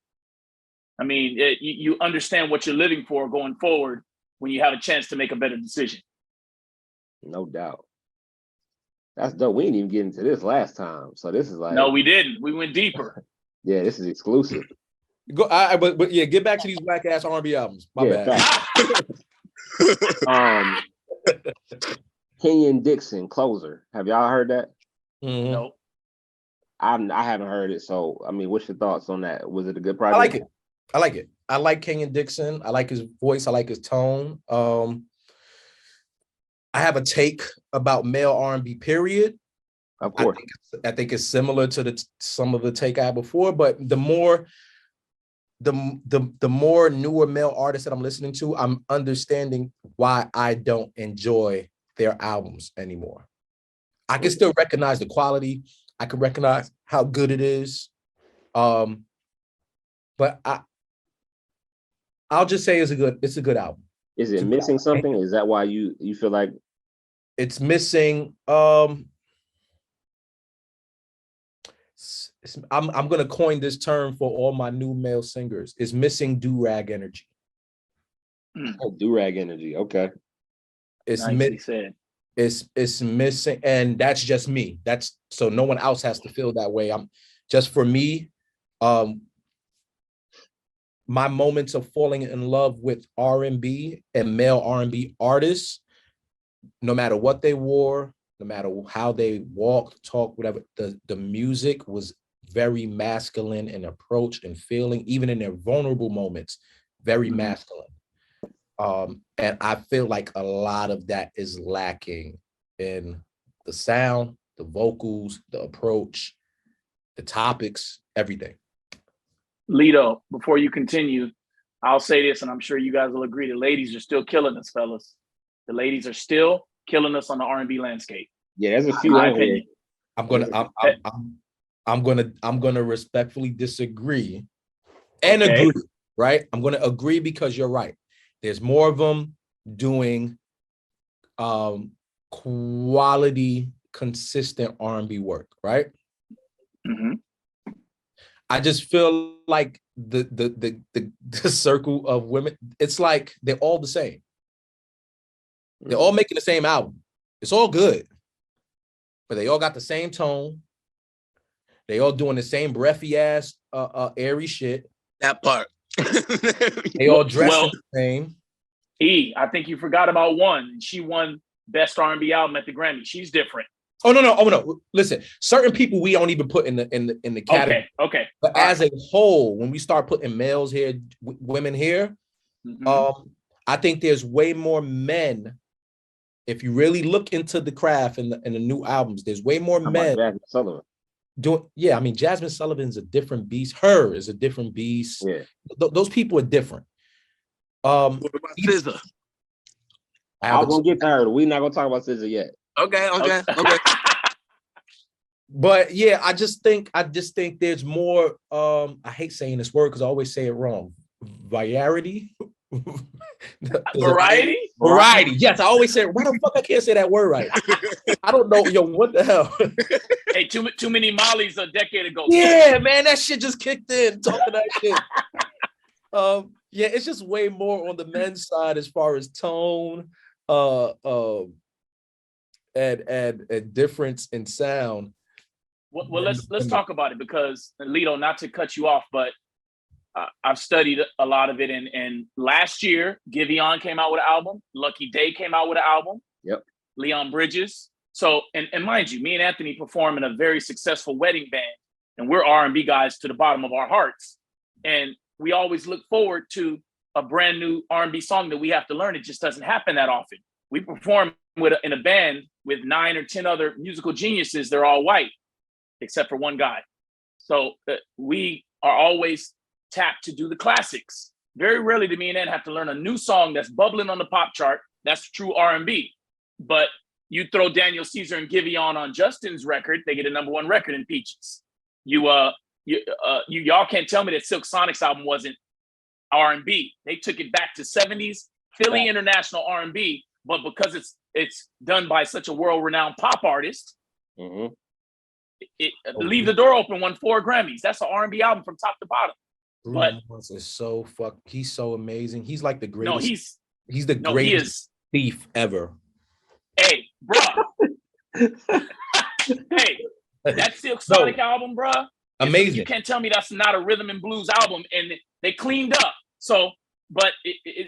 I mean, you understand what you're living for going forward when you have a chance to make a better decision. No doubt. That's dope. We didn't even get into this last time. So this is like... No, we didn't. We went deeper. Yeah, this is exclusive. But yeah, get back to these whack ass R&B albums. My bad. Kenyon Dixon, Closer. Have y'all heard that? Mm-hmm. No. I haven't heard it. So, I mean, what's your thoughts on that? Was it a good project? I like it. I like Kenyon Dixon. I like his voice. I like his tone. I have a take about male R&B, period. Of course. I think it's similar to some of the take I had before, but the more newer male artists that I'm listening to, I'm understanding why I don't enjoy their albums anymore. I can still recognize the quality. I can recognize how good it is. But I'll just say it's a good album. Is it missing something? Is that why you feel like it's missing? I'm gonna coin this term for all my new male singers. It's missing do-rag energy. Oh, do-rag energy. Okay. It's missing, and that's just me. That's so no one else has to feel that way. I'm just for me. My moments of falling in love with R&B and male R&B artists, no matter what they wore, no matter how they walked, talked, whatever, the music was very masculine in approach and feeling, even in their vulnerable moments, very masculine. And I feel like a lot of that is lacking in the sound, the vocals, the approach, the topics, everything. Lito, before you continue, I'll say this, and I'm sure you guys will agree, the ladies are still killing us, fellas. The ladies are still killing us on the R&B landscape. Yeah, there's a few out here. I'm gonna respectfully disagree and agree, right? I'm gonna agree because you're right. There's more of them doing quality, consistent R&B work, right? Mm-hmm. I just feel like the circle of women, it's like they're all the same. They're all making the same album. It's all good, but they all got the same tone. They all doing the same breathy ass, airy shit. That part. They all dressing the same. I think you forgot about one. She won Best R&B Album at the Grammy. She's different. Oh no! Listen, certain people we don't even put in the category. Okay. But as a whole, when we start putting males here, women here, I think there's way more men. If you really look into the craft and the new albums, there's way more men. Jasmine Sullivan. I mean, Jasmine Sullivan's a different beast. Her is a different beast. Yeah. Those people are different. What about SZA? I was gonna get to her. We're not gonna talk about SZA yet. Okay. But yeah, I just think there's more. I hate saying this word because I always say it wrong. Variety. Variety. Yes, I always say. Why the fuck I can't say that word right? I don't know. Yo, what the hell? Hey, too many Mollies a decade ago. Yeah, man, that shit just kicked in. Talking that shit. Yeah, it's just way more on the men's side as far as tone, and difference in sound. Well, let's talk about it, because Lito, not to cut you off, but I've studied a lot of it. And last year, Giveon came out with an album. Lucky Day came out with an album. Yep. Leon Bridges. So, and mind you, me and Anthony perform in a very successful wedding band, and we're R&B guys to the bottom of our hearts. And we always look forward to a brand new R&B song that we have to learn. It just doesn't happen that often. We perform in a band with 9 or 10 other musical geniuses. They're all white, except for one guy. So we are always tapped to do the classics. Very rarely do me and Ed have to learn a new song that's bubbling on the pop chart. That's true R&B. But you throw Daniel Caesar and Giveon on Justin's record, they get a #1 record in Peaches. Y'all can't tell me that Silk Sonic's album wasn't R&B. They took it back to 70s Philly international R&B, but because it's done by such a world-renowned pop artist, Leave the Door Open won 4 Grammys. That's an R&B album from top to bottom. But is so he's so amazing. He's like the greatest. No, he's the greatest thief ever. Hey, bro. Hey, that Silk Sonic album, bro. Amazing. You can't tell me that's not a rhythm and blues album, and they cleaned up. So, but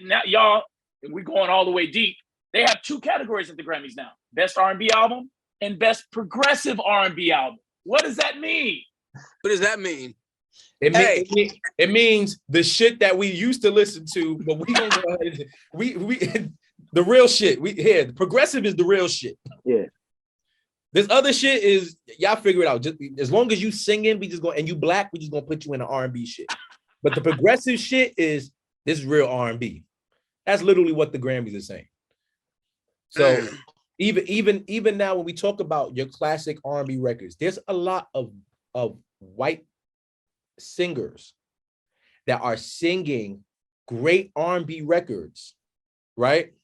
now y'all, we're going all the way deep. They have 2 categories at the Grammys now: Best R&B Album and Best Progressive R&B Album. What does that mean? What does that mean? It means the shit that we used to listen to, but we gonna go ahead and we the real shit. The progressive is the real shit. Yeah. This other shit is y'all figure it out. Just as long as you singing, we just go, and you black, we just gonna put you in the R&B shit. But the progressive shit is this is real R&B. That's literally what the Grammys are saying. So even now when we talk about your classic R&B records, there's a lot of white singers that are singing great R&B records, right?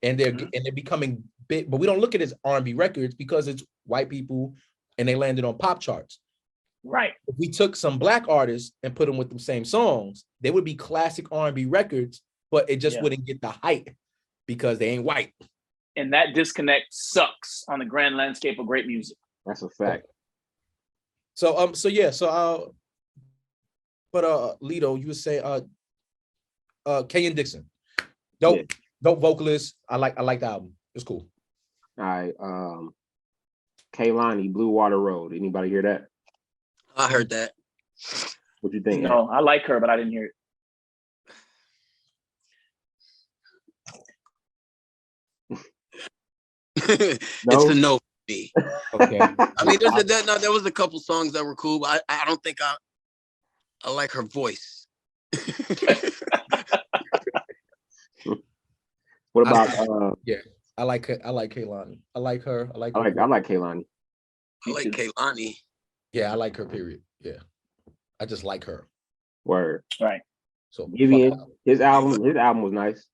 And they're becoming big, but we don't look at it as R&B records because it's white people and they landed on pop charts. Right. If we took some black artists and put them with the same songs, they would be classic R&B records, but it just wouldn't get the hype because they ain't white. And that disconnect sucks on the grand landscape of great music. That's a fact. But Lito, you would say Kay and Dixon. Dope vocalist. I like the album. It's cool. All right. Kehlani, Blue Water Road. Anybody hear that? I heard that. What you think? No, I like her, but I didn't hear it. It's a no for me. Okay. I mean, there was a couple songs that were cool, but I don't think I like her voice. What about I like Kehlani. I like her. I like Kehlani. I like Kehlani. Yeah, I like her, period. Yeah. I just like her. Word. Right. So Giveon, his album was nice.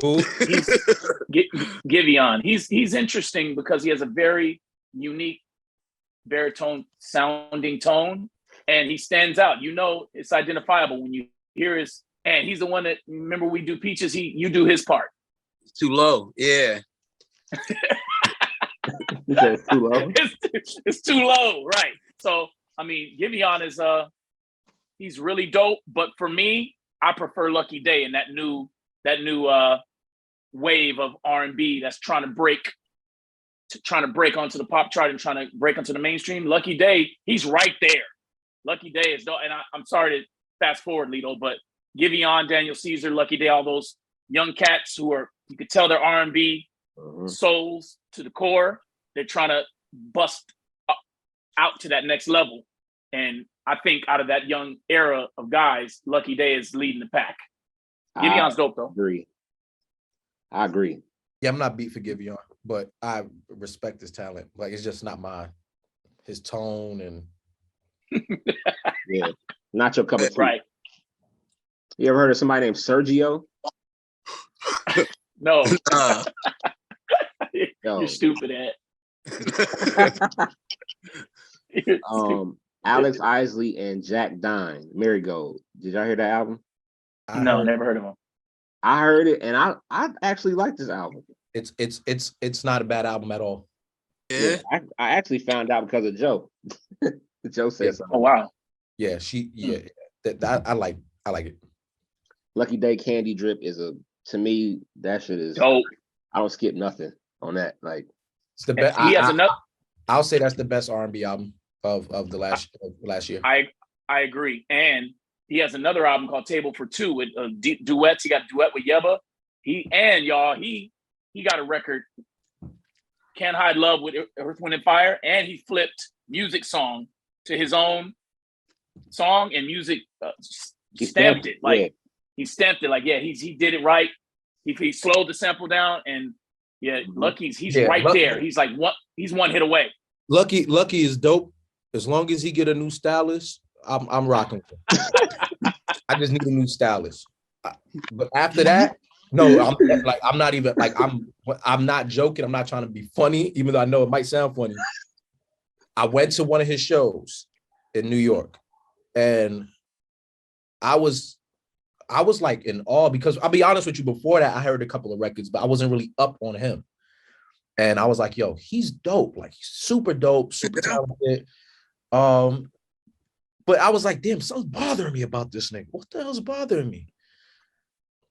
Who? Giveon. He's interesting because he has a very unique baritone sounding tone, and he stands out. You know, it's identifiable when you hear his. And he's the one that, remember, we do Peaches. You do his part. It's too low. Yeah. It's too low. It's too low, right? So I mean, Giveon is he's really dope. But for me, I prefer Lucky Day and that new wave of R&B that's trying to break onto the pop chart and trying to break onto the mainstream. Lucky Day, he's right there. Lucky Day is dope. And I'm sorry to fast forward, Lito, but Giveon, Daniel Caesar, Lucky Day, all those young cats who are, you could tell they're R&B souls to the core. They're trying to bust out to that next level. And I think out of that young era of guys, Lucky Day is leading the pack. Giveon's dope, though. I agree. Yeah, I'm not beat for Giveon, but I respect his talent. Like, it's just not his tone and yeah, not your cup of tea. Right. You ever heard of somebody named Sergio? No. Yo. You're stupid, Ed. Alex Isley and Jack Dine, Marigold. Did y'all hear that album? No, never heard of him. I heard it, and I actually like this album. It's not a bad album at all. Yeah. I actually found out because of Joe. Joe said something. Oh wow. Yeah, I like it. Lucky Day Candy Drip is to me, that shit is dope. I don't skip nothing on that. Like it's the best. He has another. I'll say that's the best R&B album of the last year. I agree, and he has another album called Table for Two with duets. He got a duet with Yebba. He got a record, Can't Hide Love with Earth, Wind and Fire, and he flipped Music Song to his own song, and Music he stamped it like he stamped it like he did it right. He slowed the sample down, and Lucky's right there. He's like he's one hit away. Lucky is dope. As long as he get a new stylist, I'm rocking. I just need a new stylist. But after that, no, I'm not even like I'm not joking. I'm not trying to be funny, even though I know it might sound funny. I went to one of his shows in New York, and I was like in awe because I'll be honest with you. Before that, I heard a couple of records, but I wasn't really up on him. And I was like, yo, he's dope. Like, he's super dope, super talented. But I was like, damn, something's bothering me about this nigga. What the hell's bothering me?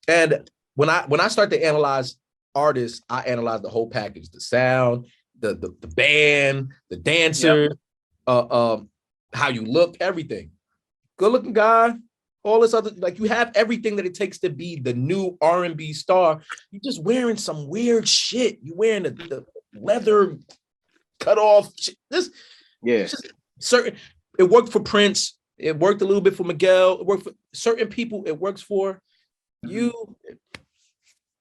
And when I start to analyze artists, I analyze the whole package: the sound, the band, the dancer, how you look, everything. Good looking guy, all this other, like, you have everything that it takes to be the new R&B star. You're just wearing some weird shit. You're wearing the leather cut off shit. Certain. It worked for Prince. It worked a little bit for Miguel. It worked for certain people. It works for you.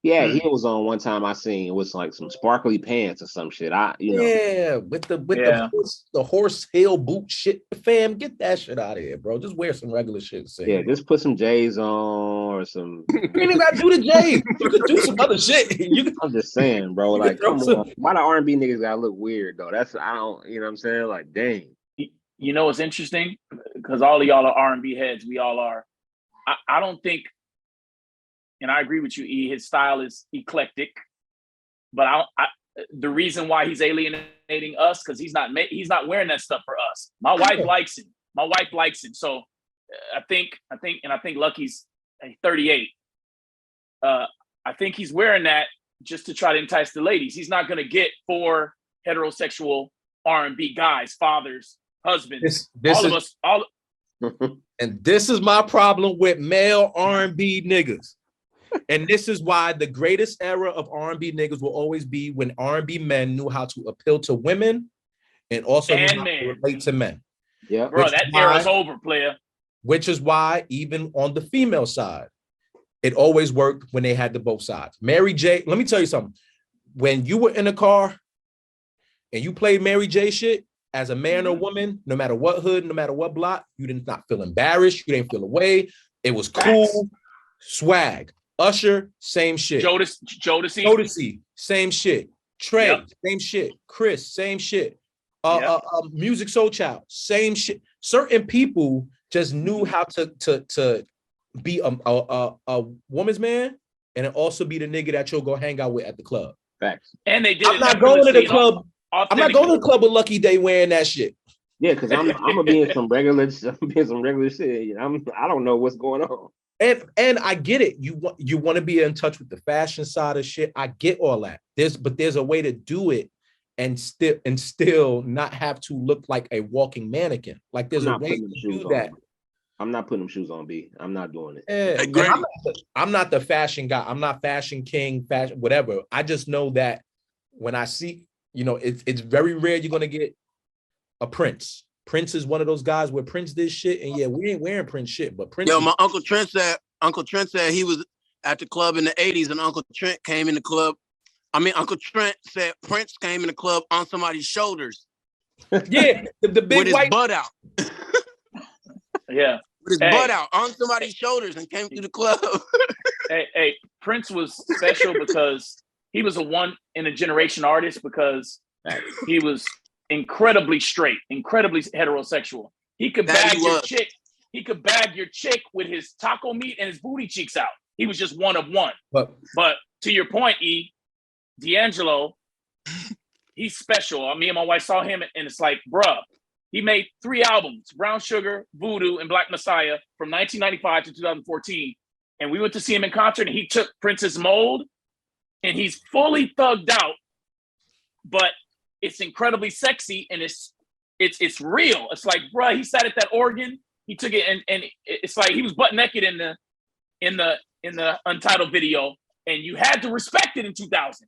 Yeah, he was on one time I seen it was like some sparkly pants or some shit. With the horse heel boot shit. Fam, get that shit out of here, bro. Just wear some regular shit. Yeah, just put some J's on or some. You ain't even gotta do the J's. You could do some other shit. I'm just saying, bro. Like, come on. Why the R&B niggas gotta look weird though? I don't. You know what I'm saying? Like, dang. You know what's interesting? Because all of y'all are R&B heads. We all are. I don't think. And I agree with you, E. His style is eclectic, but the reason why he's alienating us because he's not wearing that stuff for us. My wife likes him. My wife likes him. So I think Lucky's 38. I think he's wearing that just to try to entice the ladies. He's not going to get 4 heterosexual R&B guys, fathers, husbands, all. And this is my problem with male R&B niggas. And this is why the greatest era of R&B niggas will always be when R&B men knew how to appeal to women and also knew how to relate to men. Yeah, bro, that era's over, player. Which is why even on the female side, it always worked when they had the both sides. Mary J, let me tell you something. When you were in a car and you played Mary J shit, as a man or woman, no matter what hood, no matter what block, you did not feel embarrassed. You didn't feel away. It was cool. Swag. Usher, same shit. Jodeci, same shit. Trey, same shit. Chris, same shit. Music Soul Child, same shit. Certain people just knew how to be a woman's man and also be the nigga that you'll go hang out with at the club. Facts. And they did. I'm not going to the club. I'm not going to the club with Lucky Day wearing that shit. Yeah, because I'm gonna be in some regular shit. I don't know what's going on. And I get it. You want to be in touch with the fashion side of shit. I get all that. There's a way to do it and still not have to look like a walking mannequin. Like there's a way to do that. I'm not putting them shoes on, B. I'm not doing it. Yeah, I'm not the fashion guy. I'm not fashion king, fashion whatever. I just know that when I see, it's very rare you're gonna get a Prince. Prince is one of those guys where Prince did shit, and we ain't wearing Prince shit, but Prince. Yo, my Uncle Trent said he was at the club in the 80s, and Uncle Trent came in the club. Uncle Trent said Prince came in the club on somebody's shoulders. Yeah, the big with his butt out. Yeah. With his butt out on somebody's shoulders and came through the club. Hey, Prince was special because he was a one in a generation artist because he was incredibly straight, incredibly heterosexual. He could bag your chick. He could bag your chick with his taco meat and his booty cheeks out. He was just one of one. But to your point, E, D'Angelo, he's special. Me and my wife saw him, and it's like, bruh, He made 3 albums: Brown Sugar, Voodoo, and Black Messiah from 1995 to 2014. And we went to see him in concert, and he took Prince's mold, and he's fully thugged out, but it's incredibly sexy, and it's real. It's like, bruh, he sat at that organ, he took it, and it's like he was butt naked in the Untitled video, and you had to respect it in 2000.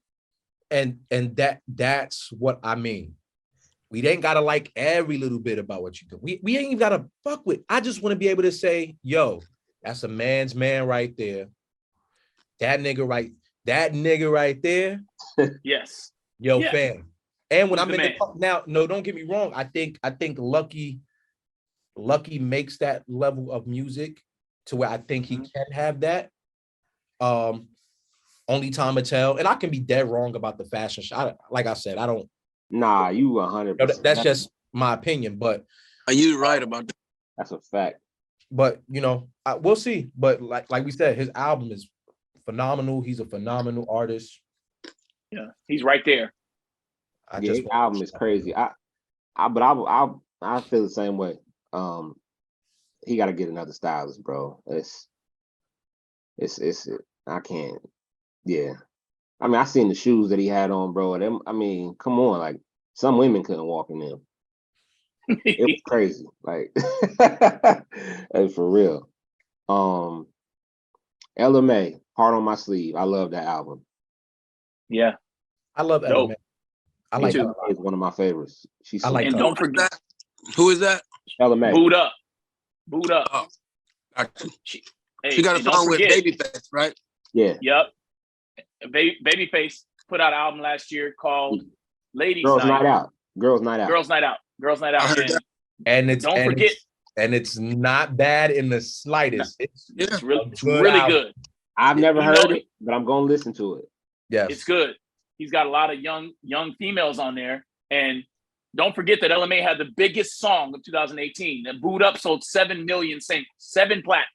And that's what I mean. We ain't gotta like every little bit about what you do. We ain't even gotta fuck with. I just want to be able to say, yo, that's a man's man right there. That nigga right there. Yes. Yo, fam. And when I'm in man. now, no, don't get me wrong. I think Lucky makes that level of music to where I think he can have that. Only time will tell. And I can be dead wrong about the fashion show. Like I said, I don't. Nah, you 100%. That's just my opinion, but are you right about that? That's a fact. But you know, we'll see. But like we said, his album is phenomenal. He's a phenomenal artist. Yeah, he's right there. His album is crazy. I feel the same way. He got to get another stylist, bro. It's I can't. Yeah. I mean, I seen the shoes that he had on, bro. Them, I mean, come on, like some women couldn't walk in them. It was crazy, like, and for real. LMA, Heart on My Sleeve. I love that album. Yeah, I love LMA. I like her. It's one of my favorites. I like. And don't forget that. Who is that? LMA. Boot Up. Oh, she got a song with Babyface, right? Yeah. Yep. Babyface put out an album last year called Ladies Girls Night Out. Girls Night Out. Girls Night Out. Girls Night Out. And it's don't forget. It's not bad in the slightest. It's really good. I've never heard it, but I'm gonna listen to it. Yes, it's good. He's got a lot of young females on there, and don't forget that LMA had the biggest song of 2018. The Boot Up sold 7 million singles, 7 platinum.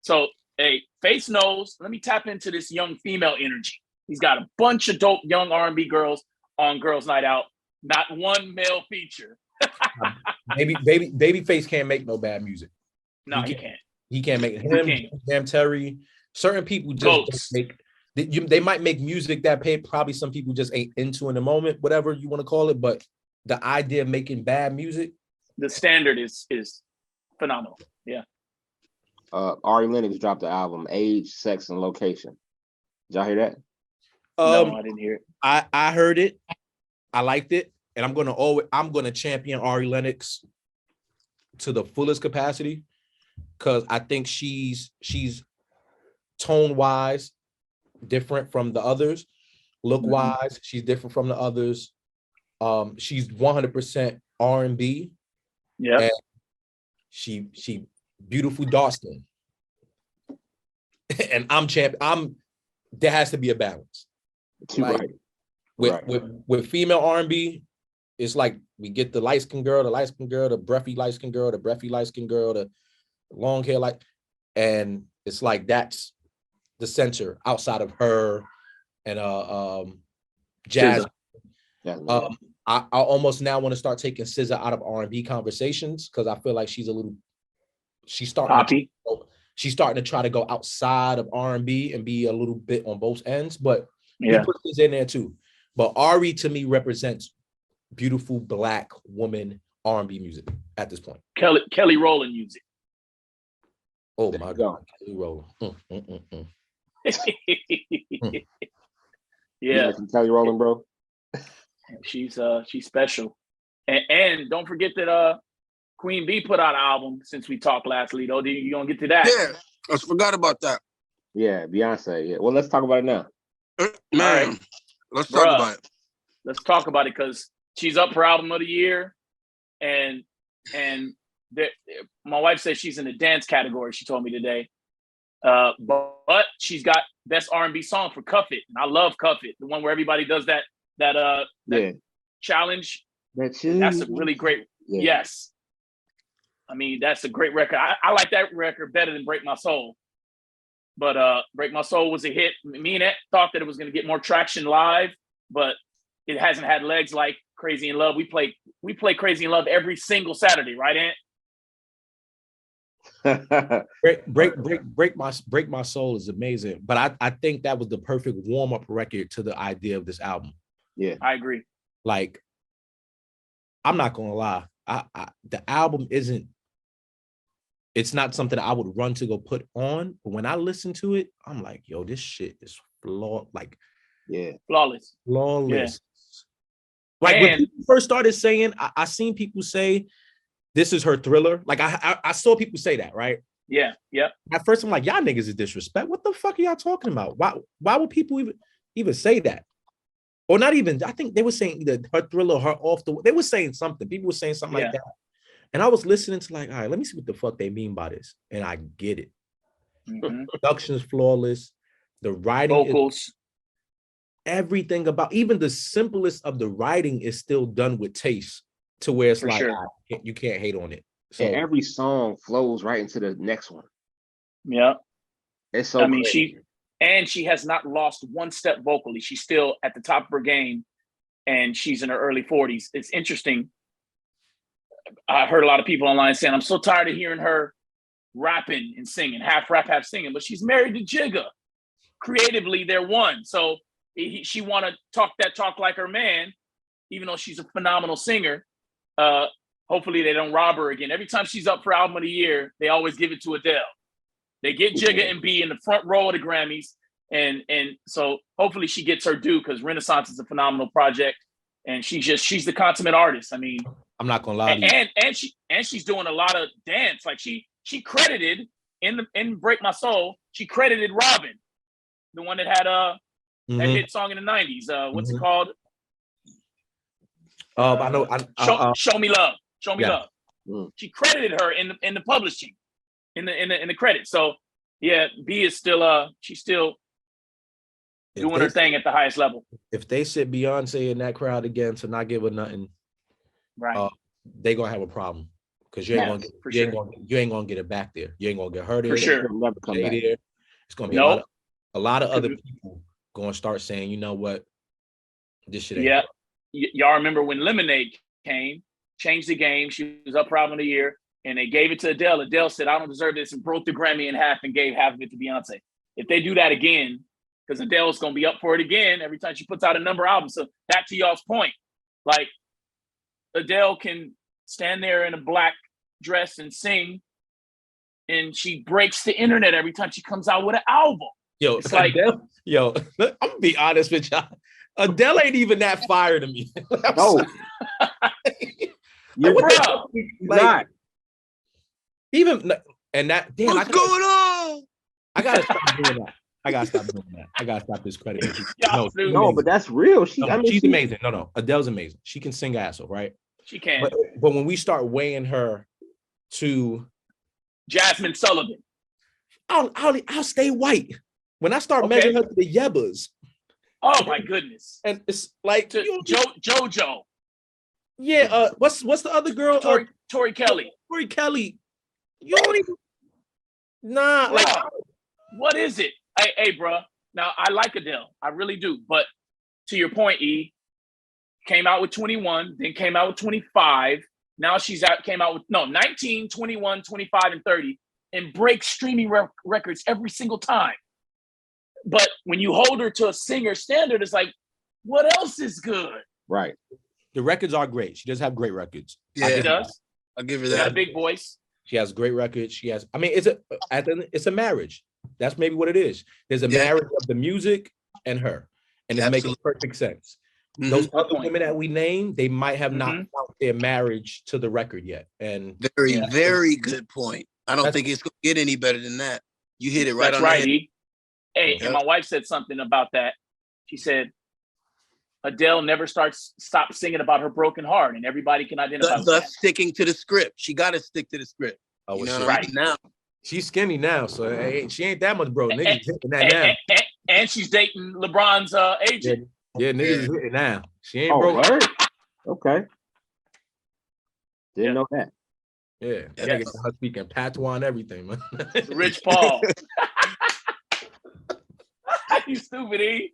So, hey, Face knows. Let me tap into this young female energy. He's got a bunch of dope young R&B girls on Girls Night Out. Not one male feature. Babyface can't make no bad music. No, he can't. He can't make him. Damn Terry. Certain people just make. They might make music that probably some people just ain't into in the moment, whatever you want to call it. But the idea of making bad music, the standard is phenomenal. Yeah. Ari Lennox dropped the album Age, Sex, and Location. Did y'all hear that? No, I didn't hear it. I heard it. I liked it, and I'm gonna champion Ari Lennox to the fullest capacity because I think she's tone wise different from the others. Look wise, she's different from the others. She's 100% R&B. Yeah. She beautiful Dawson. And there has to be a balance. Like, with female R&B, it's like we get the light-skinned girl, the breathy light-skinned girl, the breathy light-skinned girl, the long hair, and it's like that's the center outside of her and Jazz. I almost now want to start taking SZA out of R&B conversations because I feel like she's starting to try to go outside of R&B and be a little bit on both ends, but he puts this in there too. But Ari to me represents beautiful Black woman R&B music at this point. Kelly Rowland music. Oh my God, Kelly Rowland. Yeah, Kelly Rowland, bro. She's special, and don't forget that Queen B put out an album since we talked last, Lito. You gonna get to that? Yeah, I forgot about that. Yeah, Beyonce. Yeah, well, let's talk about it now. Man, right. Let's talk about it. Let's talk about it because she's up for album of the year, and my wife says she's in the dance category. She told me today, but she's got best R&B song for Cuff It, and I love Cuff It, the one where everybody does that challenge. That's a really great. Yeah. Yes, I mean that's a great record. I like that record better than Break My Soul, but Break My Soul was a hit. Me and Ed thought that it was going to get more traction live, but it hasn't had legs like Crazy in Love. We play Crazy in Love every single Saturday, right, Ant? Break My Soul is amazing, but I think that was the perfect warm-up record to the idea of this album. Yeah, I agree. Like, I'm not gonna lie, the album it's not something I would run to go put on, but when I listen to it, I'm like, yo, this shit is flawless. Like, yeah, flawless. Yeah. Like, when people first started saying, I seen people say this is her Thriller. Like, I saw people say that, right? Yeah, yeah. At first, I'm like, y'all niggas is disrespect. What the fuck are y'all talking about? Why would people even say that? Or not even, I think they were saying either her Thriller, her Off the, they were saying something. People were saying something like that. And I was listening to like, all right, let me see what the fuck they mean by this. And I get it. Mm-hmm. Production is flawless. The writing vocals. Everything about, even the simplest of the writing is still done with taste to where it's like, you can't hate on it. So and every song flows right into the next one. Yeah. It's so she has not lost one step vocally. She's still at the top of her game, and she's in her early 40s. It's interesting. I heard a lot of people online saying, I'm so tired of hearing her rapping and singing, half rap, half singing, but she's married to Jigga. Creatively, they're one. So she want to talk that talk like her man, even though she's a phenomenal singer. Hopefully they don't rob her again. Every time she's up for album of the year, they always give it to Adele. They get Jigga and B in the front row of the Grammys. And so hopefully she gets her due, because Renaissance is a phenomenal project. And she's the consummate artist. I mean, I'm not gonna lie to you. And she's doing a lot of dance. Like she credited in Break My Soul, she credited Robin, the one that had that hit song in the 90s. What's it called? I know. Show Me Love. Show Me Love. Mm. She credited her in the publishing, in the credits. So yeah, B is still she's still doing her thing at the highest level. If they sit Beyonce in that crowd again to not give her nothing, right, they gonna have a problem, because you ain't gonna get it back there. You ain't gonna get her there. For sure. Never come back. There. It's gonna be a lot of other people gonna start saying, you know what, this shit ain't. Yeah, y'all remember when Lemonade came, changed the game. She was up for album of the year, and they gave it to Adele. Adele said, I don't deserve this, and broke the Grammy in half and gave half of it to Beyonce. If they do that again, because Adele's going to be up for it again every time she puts out a number album. So back to y'all's point, like, Adele can stand there in a black dress and sing, and she breaks the internet every time she comes out with an album. Yo, it's like, Adele, I'm gonna be honest with y'all. Adele ain't even that fire to me. No. You're like, even and that damn, what's going on? I gotta stop doing that. I gotta stop this credit. No, but that's real. She's amazing. No, Adele's amazing. She can sing ass off, right? She can. But when we start weighing her to Jasmine Sullivan, I'll stay white. When I start measuring her to the Yebbas. Oh my goodness! And it's like JoJo. Yeah. What's the other girl? Tori Kelly. Tori Kelly. You don't even. Nah. Bro, like, what is it? Hey, bro. Now I like Adele. I really do. But to your point, E, came out with 21, then came out with 25. Now came out with 19, 21, 25, and 30, and breaks streaming records every single time. But when you hold her to a singer standard, it's like, what else is good? Right. The records are great. She does have great records. Yeah, she does. I'll give her that. She got a big voice. She has great records. She has. I mean, it's a marriage. That's maybe what it is. There's a marriage of the music and her, and it's making perfect sense. Mm-hmm. Those other women that we named, they might have not found their marriage to the record yet. And very good point. I don't think it's gonna get any better than that. You hit it right on the head. Hey, and my wife said something about that. She said, Adele never stopped singing about her broken heart, and everybody can identify with that. Sticking to the script. She got to stick to the script. Oh, you know right now. She's skinny now, so she ain't that much, bro. Niggas hitting that now. And she's dating LeBron's agent. Yeah, niggas hitting now. She ain't broke. Right. Okay. Didn't know that. Yeah, that nigga got her speaking patois and everything, man. Rich Paul. You stupid, E.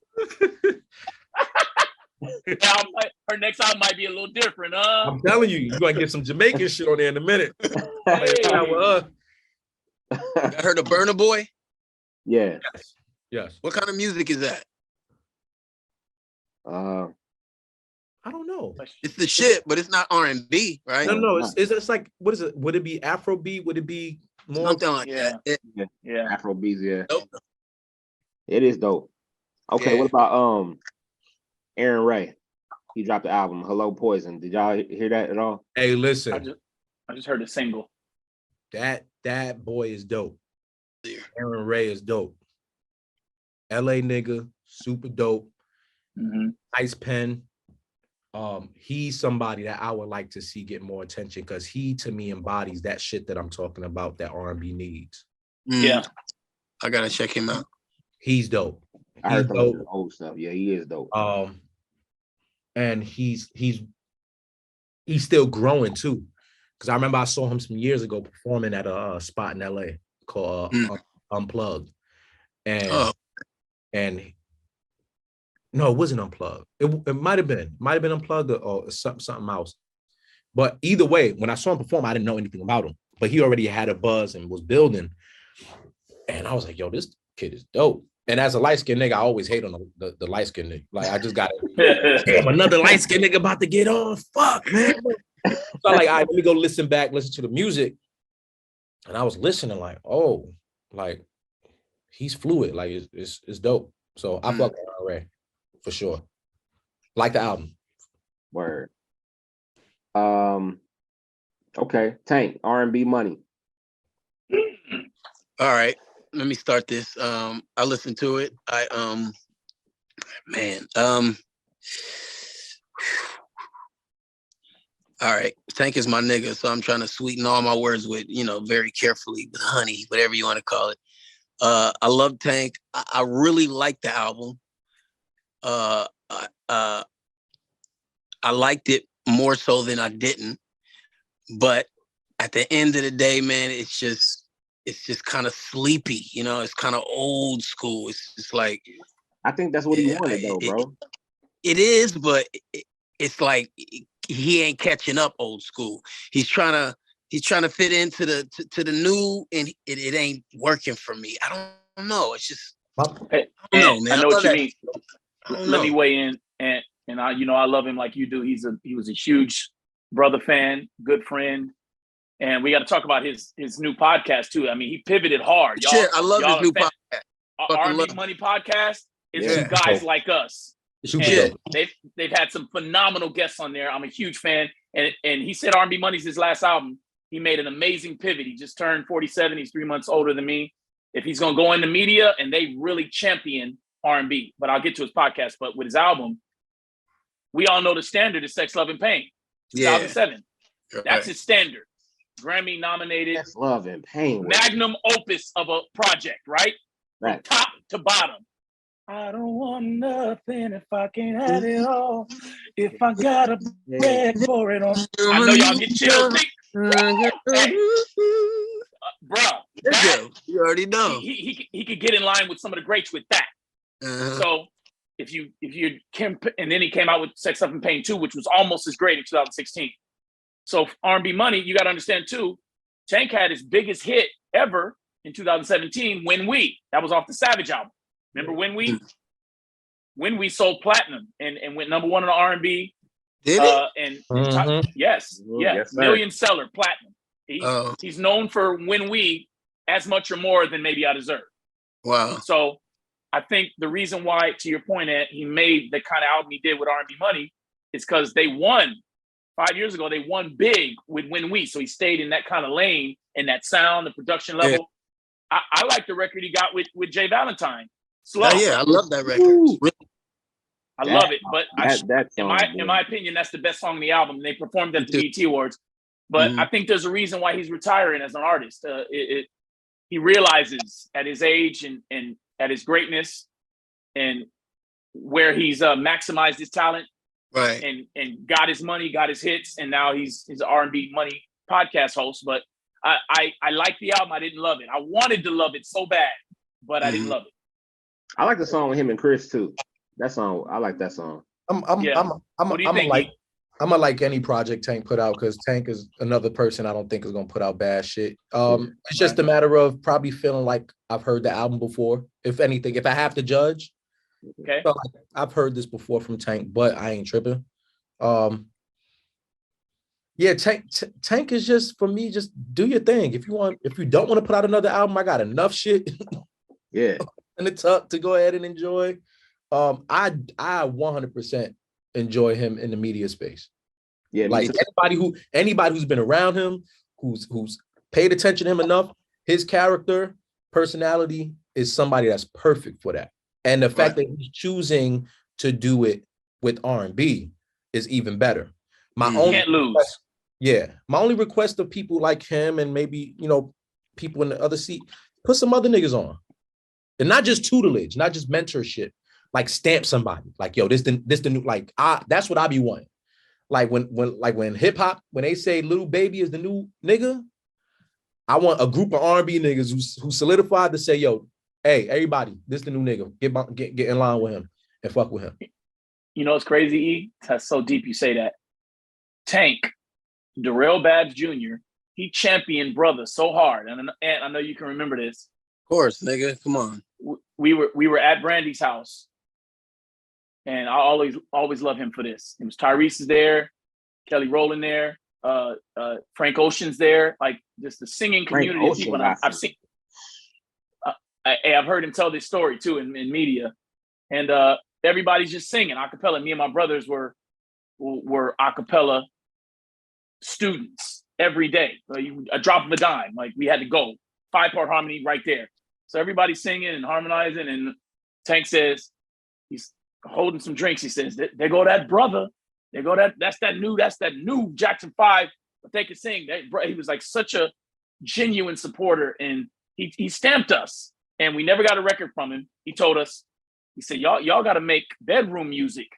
Her next album might be a little different, huh? I'm telling you, you're gonna get some Jamaican shit on there in a minute. Hey. I heard of Burna Boy. Yeah. Yes. What kind of music is that? I don't know. It's the shit, but it's not R&B, right? No. It's like, what is it? Would it be Afrobeat? Would it be more something like that? Yeah. Afrobeats, yeah. Dope. It is dope. Okay, Yeah. what about Aaron Ray? He dropped the album Hello Poison. Did y'all hear that at all? Hey, listen. I just heard a single. That boy is dope. Aaron Ray is dope. LA nigga, super dope. Nice pen. He's somebody that I would like to see get more attention because he, to me, embodies that shit that I'm talking about that R&B needs. Yeah, I gotta check him out. He's dope. I heard some of the old stuff. Yeah, he is dope. And he's still growing too. Because I remember I saw him some years ago performing at a spot in LA called Unplugged, and no, it wasn't Unplugged. It might have been Unplugged or something else. But either way, when I saw him perform, I didn't know anything about him. But he already had a buzz and was building. And I was like, yo, this kid is dope. And as a light-skinned nigga, I always hate on the light-skinned nigga. Like, I just got it. Damn, another light-skinned nigga about to get on. Fuck, man. So I'm like, all right, let me go listen to the music. And I was listening like, oh, like, he's fluid. Like, it's dope. So I fuck with Ray. For sure. Like the album. Word. Okay. Tank, R&B Money. All right. Let me start this. I listened to it. All right. Tank is my nigga, so I'm trying to sweeten all my words with, very carefully with honey, whatever you want to call it. I love Tank. I really like the album. I liked it more so than I didn't, but at the end of the day, man, it's just kind of sleepy, it's kind of old school. It's just like, I think that's what he wanted though, bro. It is, but it's like he ain't catching up old school. He's trying to fit into the new, and it ain't working for me. I don't know. It's just I know what you mean. Let me weigh in, and I love him like you do. He was a huge brother fan, good friend, and we got to talk about his new podcast too. I mean, he pivoted hard. Shit, I love his new podcast. R&B Money podcast is some guys like us. And they've had some phenomenal guests on there. I'm a huge fan, and he said R&B Money's his last album. He made an amazing pivot. He just turned 47. He's 3 months older than me. If he's gonna go into media, and they really champion R&B, but I'll get to his podcast. But with his album, we all know the standard is Sex, Love, and Pain, 2007. Yeah. That's his standard. Grammy nominated. Sex, Love, and Pain. Magnum opus of a project, right? From top to bottom. I don't want nothing if I can't have it all. If I gotta beg for it all. I know y'all get chills. Bruh, you already know. He could get in line with some of the greats with that. So if you and then he came out with Sex, Love, and Pain 2, which was almost as great in 2016. So R&B Money, you got to understand too, Tank had his biggest hit ever in 2017, When We. That was off the Savage album. Remember When We? When We sold platinum and went number 1 on the R&B. Did it? Yes, million seller, platinum. He's known for When We as much or more than Maybe I Deserve. Wow. So I think the reason why, to your point, Ed, he made the kind of album he did with R&B Money is because they won 5 years ago. They won big with When We. So he stayed in that kind of lane and that sound, the production level. Yeah. I like the record he got with Jay Valentine. Slow. I love that record. I love it, but in my opinion, that's the best song on the album. They performed at the BET Awards, but I think there's a reason why he's retiring as an artist. He realizes at his age and at his greatness and where he's maximized his talent, right? And got his money, got his hits, and now he's an R&B Money podcast host. But I like the album. I didn't love it. I wanted to love it so bad, but I didn't love it. I like the song with him and Chris too. That song, I like that song. I'm What do you think? I'm gonna like any project Tank put out because Tank is another person I don't think is gonna put out bad shit. It's just a matter of probably feeling like I've heard the album before. If anything, if I have to judge, Okay. so like, I've heard this before from Tank, but I ain't tripping. Yeah, Tank is just for me. Just do your thing. If you don't want to put out another album, I got enough shit. Yeah. In the tuck to go ahead and enjoy. I 100% enjoy him in the media space. Yeah, like anybody who's been around him, who's paid attention to him enough, his character, personality is somebody that's perfect for that. And the fact that he's choosing to do it with R&B is even better. My only request of people like him and maybe people in the other seat, put some other niggas on. And not just tutelage, not just mentorship, like stamp somebody. Like, yo, this the new, like, that's what I be wanting. Like when hip hop, when they say Lil Baby is the new nigga, I want a group of R&B niggas who solidified to say, yo, hey, everybody, this the new nigga. Get in line with him and fuck with him. You know, it's crazy, E. That's so deep you say that. Tank, Darrell Babs Jr., he championed brother so hard. And I know you can remember this. Of course, nigga. Come on. We were at Brandy's house, and I always love him for this. It was Tyrese is there, Kelly Rowland there, Frank Ocean's there, like just the singing community of people. And I've seen, I've heard him tell this story too in media, and everybody's just singing a cappella. Me and my brothers were a cappella students every day. A drop of a dime, like we had to go 5-part harmony right there. So everybody's singing and harmonizing, and Tank says, he's holding some drinks. He says, there go that brother. There go that's that new Jackson 5, but they can sing. He was like such a genuine supporter, and he stamped us, and we never got a record from him. He told us, he said, y'all got to make bedroom music.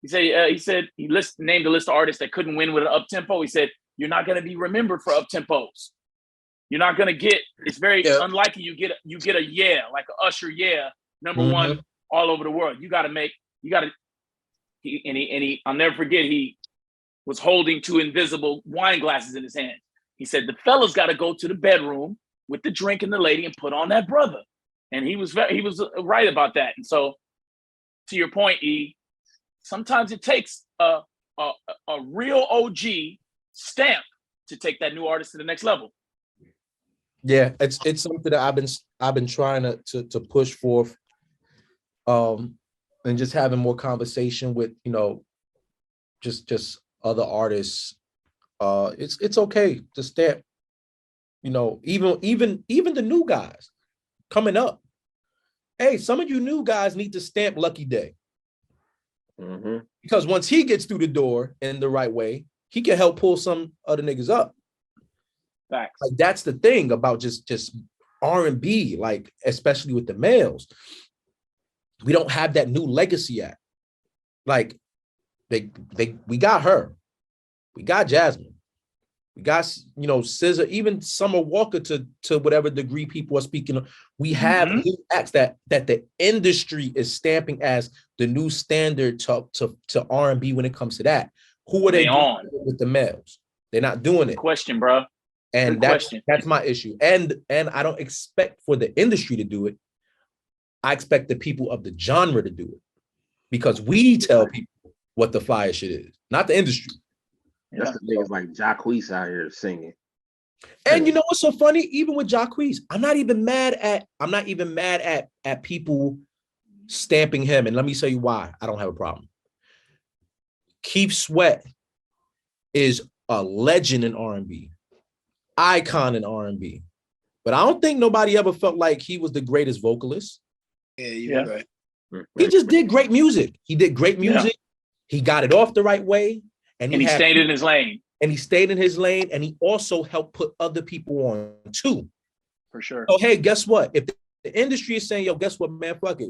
He said he named a list of artists that couldn't win with an up tempo. He said, you're not going to be remembered for up tempos. You're not going to get, it's very unlikely you get a like a Usher number one all over the world. I'll never forget, he was holding 2 invisible wine glasses in his hand. He said, the fellas got to go to the bedroom with the drink and the lady and put on that brother. And he was right about that. And so to your point, E, sometimes it takes a real OG stamp to take that new artist to the next level. Yeah, it's something that I've been trying to push forth, and just having more conversation with just other artists. It's okay to stamp, even the new guys coming up. Hey, some of you new guys need to stamp Lucky Day, because once he gets through the door in the right way, he can help pull some other niggas up. Facts. Like that's the thing about just R&B, like especially with the males, we don't have that new legacy yet. Like we got her, we got Jasmine, we got SZA, even Summer Walker to whatever degree people are speaking of. We have new acts that the industry is stamping as the new standard to R&B when it comes to that. Who are they doing with the males? They're not doing it. Question, bro. And that's my issue. And I don't expect for the industry to do it. I expect the people of the genre to do it, because we tell people what the fire shit is, not the industry. That's the niggas like Jacquees out here singing. And you know what's so funny? Even with Jacquees, I'm not even mad at people stamping him. And let me tell you why I don't have a problem. Keith Sweat is a legend in R&B, icon in R&B, but I don't think nobody ever felt like he was the greatest vocalist. Yeah, you're right. He just did great music. He did great music. Yeah. He got it off the right way, and he stayed in his lane. And he stayed in his lane, and he also helped put other people on too. For sure. So hey, guess what? If the industry is saying, yo, guess what, man? Fuck it.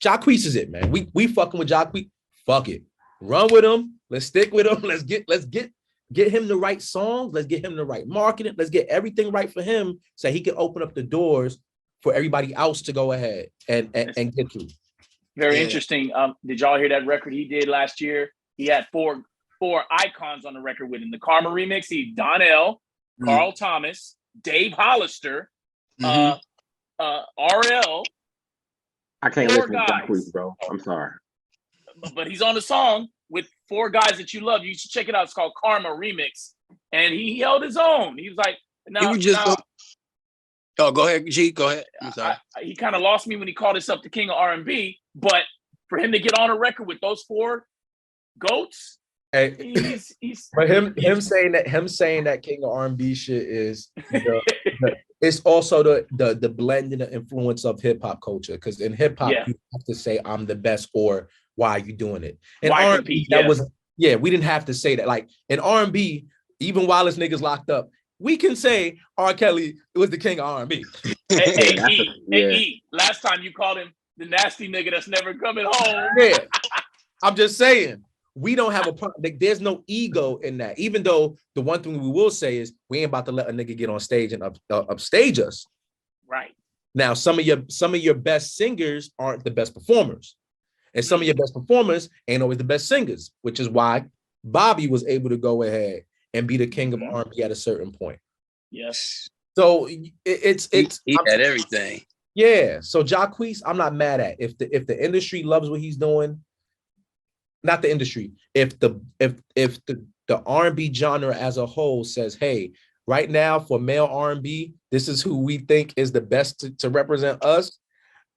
Jacquees is it, man. We fucking with Jacquees. Fuck it. Run with him. Let's stick with him. Let's get him the right songs. Let's get him the right marketing. Let's get everything right for him so he can open up the doors for everybody else to go ahead and get through. Very interesting. Did y'all hear that record he did last year? He had four icons on the record with him. The Karma remix, Donnell, Carl Thomas, Dave Hollister, RL. I can't listen to Jacquees, bro. I'm sorry. But he's on the song with 4 guys that you love. You should check it out. It's called Karma Remix. And he held his own. He was like, oh, go ahead, G. Go ahead. I'm sorry. He kind of lost me when he called himself the king of R&B. But for him to get on a record with those 4 goats, but him saying that king of R&B shit is it's also the blend and the influence of hip hop culture. Because in hip hop, you have to say I'm the best or why are you doing it? In R&B, we didn't have to say that. Like in R&B, even while this nigga's locked up, we can say R. Kelly was the king of R&B. Hey, last time you called him the nasty nigga that's never coming home. Yeah, I'm just saying. We don't have a problem. Like, there's no ego in that. Even though the one thing we will say is we ain't about to let a nigga get on stage and upstage us. Right. Now, some of your best singers aren't the best performers. And some of your best performers ain't always the best singers, which is why Bobby was able to go ahead and be the king of R&B at a certain point. Yes. So it's he had everything. Yeah. So Jacquees, I'm not mad at. If the industry loves what he's doing, not the industry. If the R&B genre as a whole says, hey, right now for male R&B, this is who we think is the best to represent us.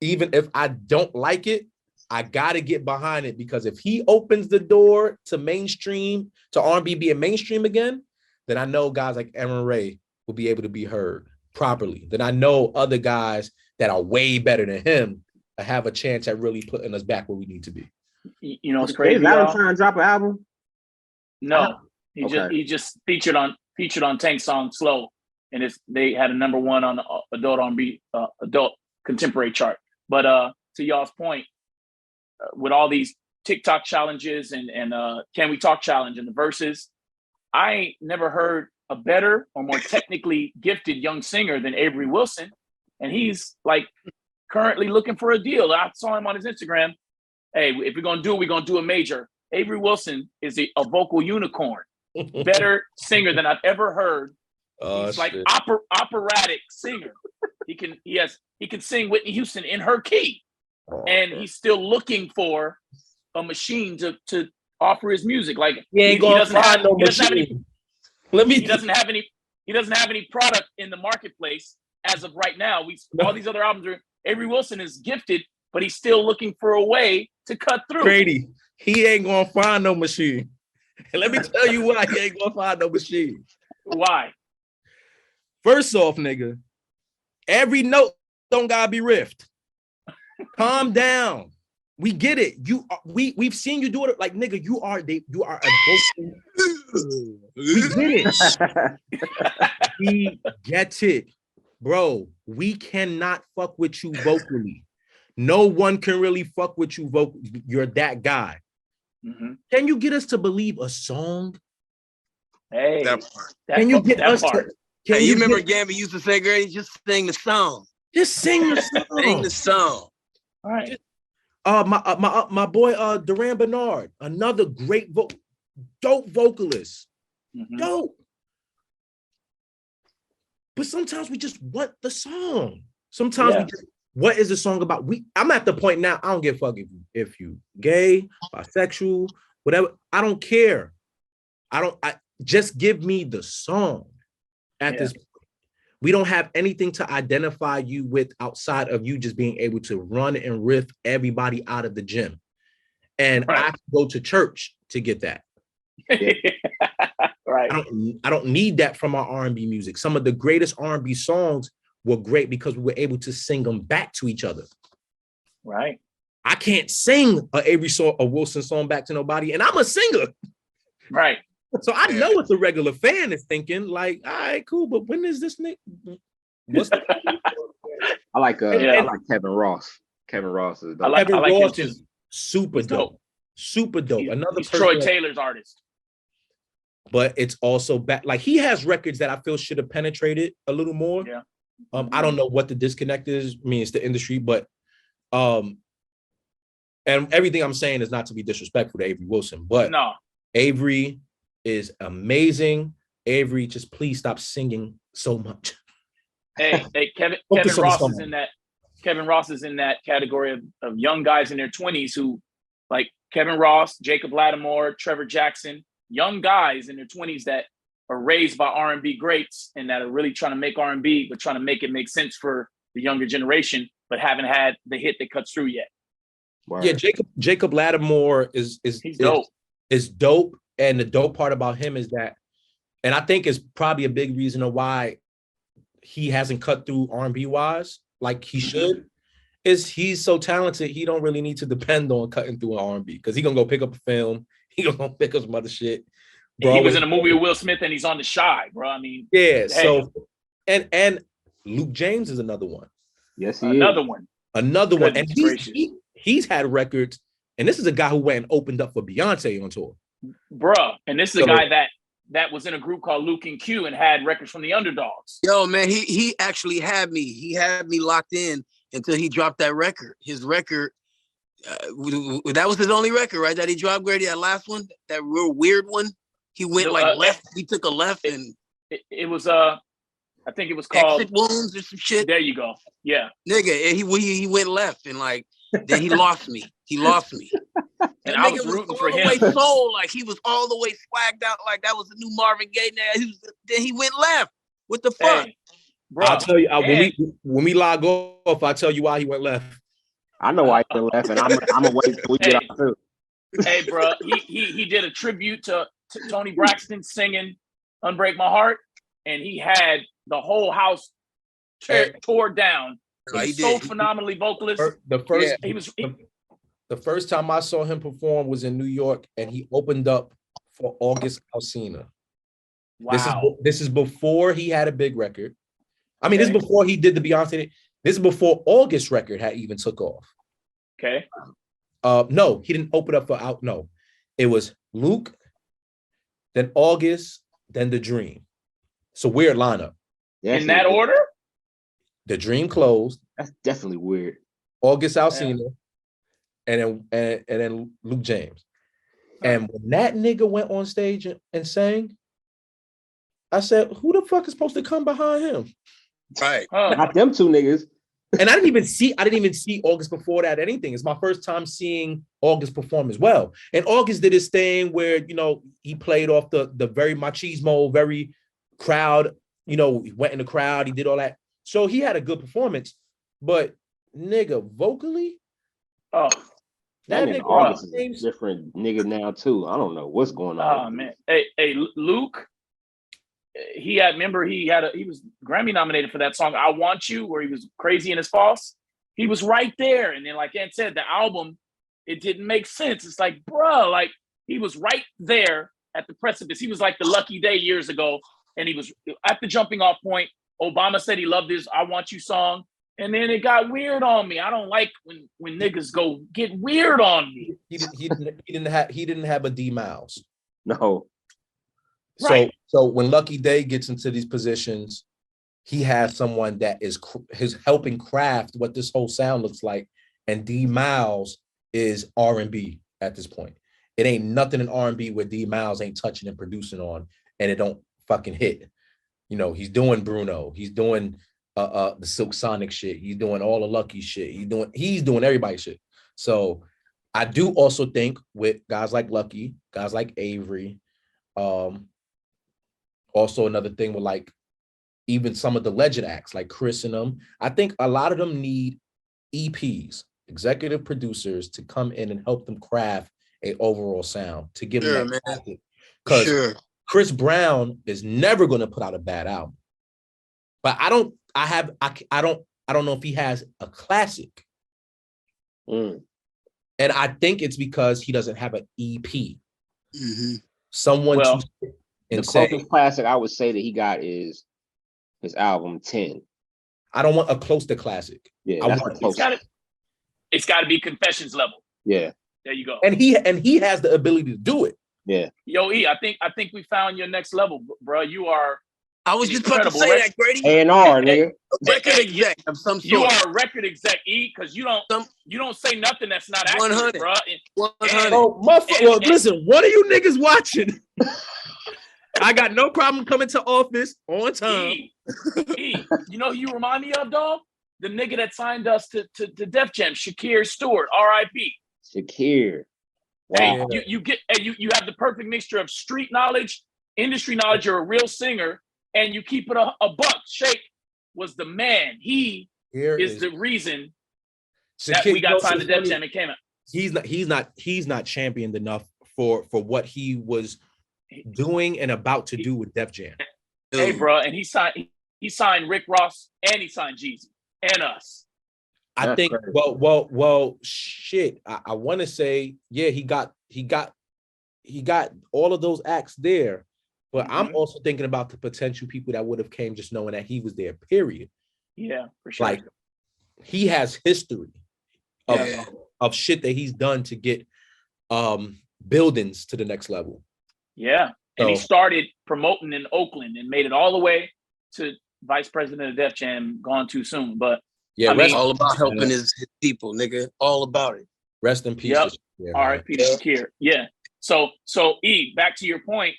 Even if I don't like it, I gotta get behind it, because if he opens the door to mainstream, to R&B being mainstream again, then I know guys like Aaron Ray will be able to be heard properly. Then I know other guys that are way better than him have a chance at really putting us back where we need to be. You know, it's crazy. Did Valentine drop an album? No, he just featured on Tank's song "Slow," and they had a #1 on the adult R&B adult contemporary chart. But to y'all's point, with all these TikTok challenges and Can We Talk challenge and the verses, I ain't never heard a better or more technically gifted young singer than Avery Wilson, and he's like currently looking for a deal. I saw him on his Instagram. Hey, if we're gonna do it, we're gonna do a major. Avery Wilson is a vocal unicorn, better singer than I've ever heard. He's like operatic singer. He can sing Whitney Houston in her key, and he's still looking for a machine to offer his music. Like he doesn't have any product in the marketplace as of right now. All these other albums are. Avery Wilson is gifted, but he's still looking for a way to cut through. Grady, he ain't gonna find no machine. And let me tell you why he ain't gonna find no machine. Why? First off, nigga, every note don't gotta be riffed. Calm down. We get it. We've seen you do it. Like, nigga, you are a vocal. We get it. We get it, bro. We cannot fuck with you vocally. No one can really fuck with you vocally. You're that guy. Mm-hmm. Can you get us to believe a song? Hey, can you get us to? Hey, you remember Gambit used to say, Grady, just sing the song. Just sing the song. Sing the song. All right. My boy Duran Bernard, another great dope vocalist. Mm-hmm. Dope. But sometimes we just want the song. Sometimes we just, what is the song about? I'm at the point now, I don't give a fuck if you gay, bisexual, whatever. I don't care. I just give me the song at this point. We don't have anything to identify you with outside of you just being able to run and riff everybody out of the gym. And I go to church to get that. Right. I don't need that from our R&B music. Some of the greatest R&B songs were great because we were able to sing them back to each other. Right. I can't sing a Wilson song back to nobody, and I'm a singer. Right. So I know what the regular fan is thinking. Like, all right, cool, but when is this nigga? What's the I like Kevin Ross. Kevin Ross is dope. Kevin Ross is super dope. Super dope. He's Troy Taylor's artist. But it's also back. Like, he has records that I feel should have penetrated a little more. Yeah. I don't know what the disconnect is. I mean, it's the industry, but And everything I'm saying is not to be disrespectful to Avery Wilson, but No. Avery is amazing. Avery, just please stop singing so much. Hey, Kevin Ross is in that. Kevin Ross is in that category of young guys in their 20s who, like Kevin Ross, Jacob Lattimore, Trevor Jackson, young guys in their 20s that are raised by R&B greats and that are really trying to make R&B, but trying to make it make sense for the younger generation, but haven't had the hit that cuts through yet. Word. Yeah, Jacob Lattimore is dope. Is dope, and the dope part about him is that, and I think is probably a big reason of why he hasn't cut through R&B wise like he should, is he's so talented. He don't really need to depend on cutting through an R&B because he gonna go pick up a film. He gonna go pick up some other shit. Bro, he was in a movie with Will Smith and he's on The Shy, bro. I mean, yeah. hey. So and Luke James is another one. Yes, he another is. one. Another one. And Goodness he's had records, and this is a guy who went and opened up for Beyonce on tour. Bruh. And this is a guy that was in a group called Luke and Q and had records from the Underdogs. Yo, man, he actually had me. He had me locked in until he dropped that record. His record, that was his only record, right? That he dropped, Grady, that last one, that real weird one. He went left. He took a left and it was I think it was called Exit Wounds or some shit. There you go. Yeah. Nigga, and he went left and like then he lost me. He lost me. And I was rooting for him. All the way soul, like he was all the way swagged out, like that was the new Marvin Gaye. Then he went left. What the fuck? Hey, bro, I'll tell you when we log off, I'll tell you why he went left. I know why he went left, and I'm gonna wait till we get out too. Hey, bro, he did a tribute to Tony Braxton singing "Unbreak My Heart," and he had the whole house tore down. He's so phenomenally vocalist. The first time I saw him perform was in New York, and he opened up for August Alsina. Wow. This is before he had a big record. I mean, this is before he did the Beyonce. This is before August record had even took off. Okay. No, he didn't open up for out. No, it was Luke, then August, then The Dream. It's a weird lineup. Yes, in that order? The Dream closed. That's definitely weird. August Alsina, and then Luke James. And when that nigga went on stage and sang, I said, "Who the fuck is supposed to come behind him?" Right. Not them two niggas. And I didn't even see August before that. Anything. It's my first time seeing August perform as well. And August did his thing where he played off the very machismo, very crowd. He went in the crowd. He did all that. So he had a good performance. But nigga, vocally, that nigga August is a different nigga now too. I don't know what's going on. Oh man, hey, Luke. He was Grammy nominated for that song "I Want You," where he was crazy in his false. He was right there, and then like Ant said, the album it didn't make sense. It's like, bro, like he was right there at the precipice. He was like the Lucky Day years ago, and he was at the jumping off point. Obama said he loved his "I Want You" song, and then it got weird on me. I don't like when niggas go get weird on me. He didn't have a D Miles. No. So when Lucky Day gets into these positions, he has someone that is helping craft what this whole sound looks like. And D Miles is R&B at this point. It ain't nothing in R&B where D Miles ain't touching and producing on, and it don't fucking hit. He's doing Bruno. He's doing the Silk Sonic shit. He's doing all the Lucky shit. He's doing everybody's shit. So I do also think with guys like Lucky, guys like Avery, also another thing with like even some of the legend acts like Chris and them, I think a lot of them need EPs, executive producers, to come in and help them craft a overall sound to give them that classic. Because Chris Brown is never going to put out a bad album, but I don't know if he has a classic. And I think it's because he doesn't have an EP. Mm-hmm. Someone the closest classic I would say that he got is his album 10. I don't want a close to classic. Yeah, that's the closest. It's got to be Confessions level. Yeah, there you go. And he has the ability to do it. Yeah. Yo, E, I think we found your next level, bro. You are I was just about to say that, Grady. A&R, nigga. Record exec of some sort. You are a record exec, E, because you don't say nothing that's not accurate, 100. bro. 100. Oh, well, listen, what are you niggas watching? I got no problem coming to office on time. E, you know who you remind me of, dog? The nigga that signed us to Def Jam, Shakir Stewart, R.I.P. Shakir. Wow. Hey, you have the perfect mixture of street knowledge, industry knowledge. You're a real singer, and you keep it a buck. Shake was the man. He is the reason that we got signed to Def Jam and came out. He's not championed enough for what he was doing and about to do with Def Jam. Hey, bro, and he signed Rick Ross and he signed Jeezy and us. I think well shit. I want to say, yeah, he got all of those acts there, but I'm also thinking about the potential people that would have came just knowing that he was there, period. Yeah, for sure. Like, he has history of shit that he's done to get buildings to the next level. Yeah. And he started promoting in Oakland and made it all the way to vice president of Def Jam, gone too soon. But yeah, all about helping his people, nigga. All about it. Rest in peace. Yep. R.I.P. to Shakir. Yeah. So E, back to your point,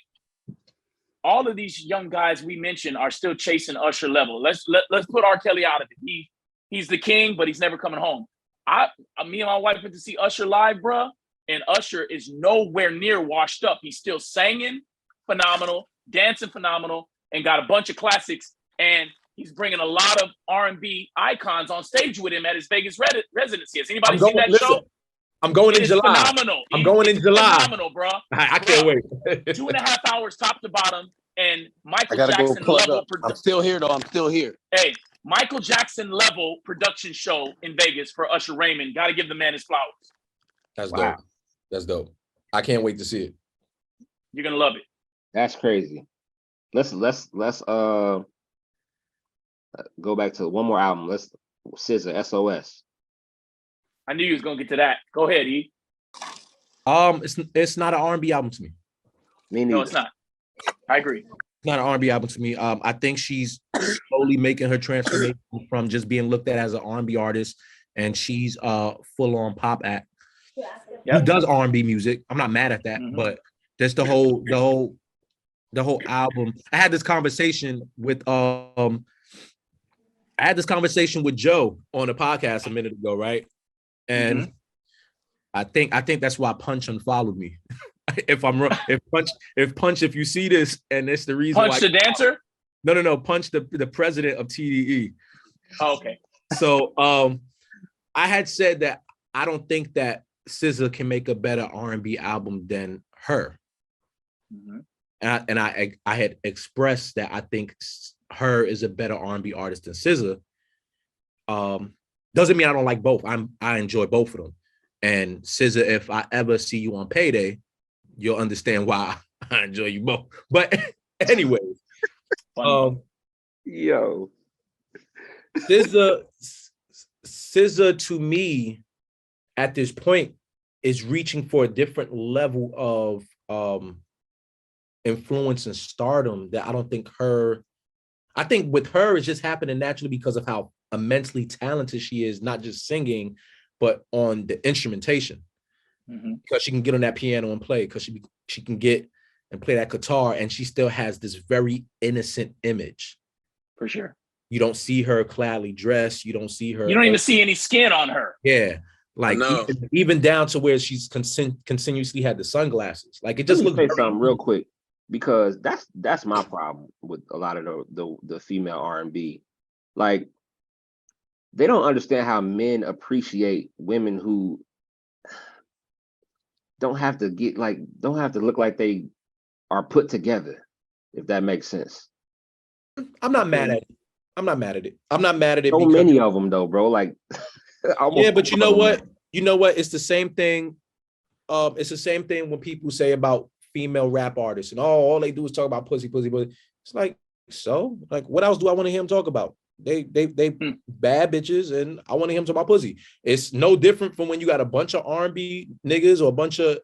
all of these young guys we mentioned are still chasing Usher level. Let's put R. Kelly out of it. He's the king, but he's never coming home. Me and my wife went to see Usher live, bruh, and Usher is nowhere near washed up. He's still singing phenomenal, dancing phenomenal, and got a bunch of classics. And he's bringing a lot of R&B icons on stage with him at his Vegas residency. Has anybody seen that show? I'm going in July. Phenomenal. I'm going in July. Phenomenal, bro. I can't wait. 2.5 hours top to bottom, and Michael Jackson level. I'm still here, though. I'm still here. Hey, Michael Jackson level production show in Vegas for Usher Raymond. Got to give the man his flowers. That's dope. That's dope. I can't wait to see it. You're gonna love it. That's crazy. Let's go back to one more album. Let's SZA, SOS. I knew you was gonna get to that. Go ahead, E. It's not an R&B album to me. Me neither. No, it's not. I agree. It's not an R&B album to me. I think she's slowly making her transformation from just being looked at as an R&B artist, and she's full on pop act. Who does R&B music? I'm not mad at that, but that's the whole album. I had this conversation with Joe on a podcast a minute ago, right? And I think that's why Punch unfollowed me. If I'm wrong, if Punch, if you see this, and it's the reason Punch why the dancer? No, Punch the president of TDE. Oh, okay. So I had said that I don't think that SZA can make a better R&B album than her. And I had expressed that I think her is a better R&B artist than SZA. Doesn't mean I don't like both. I enjoy both of them. And SZA, if I ever see you on Payday, you'll understand why I enjoy you both. But anyway, SZA to me at this point is reaching for a different level of influence and stardom that I don't think I think with her it's just happening naturally because of how immensely talented she is, not just singing, but on the instrumentation. Because she can get on that piano and play, because she can get and play that guitar, and she still has this very innocent image. For sure. You don't see her cladly dressed. You don't see her. You don't even see any skin on her. Yeah. Like even down to where she's continuously had the sunglasses. Like it just looks. Let me say something real quick, because that's my problem with a lot of the female R&B. Like, they don't understand how men appreciate women who don't have to look like they are put together, if that makes sense. I'm not mad at it. I'm not mad at it. So many of them though, bro. Like, yeah, but you know what? It's the same thing. It's the same thing when people say about female rap artists and all they do is talk about pussy. It's like, so like, what else do I want to hear them talk about? They bad bitches, and I want to hear them talk about pussy. It's no different from when you got a bunch of R&B niggas or a bunch of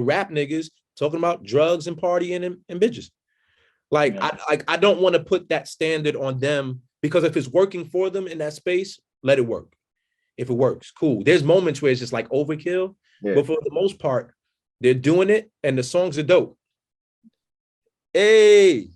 rap niggas talking about drugs and partying and bitches. Like, Yeah. I don't want to put that standard on them, because if it's working for them in that space, let it work. If it works, cool. There's moments where it's just like overkill, but for the most part, they're doing it and the songs are dope. Hey,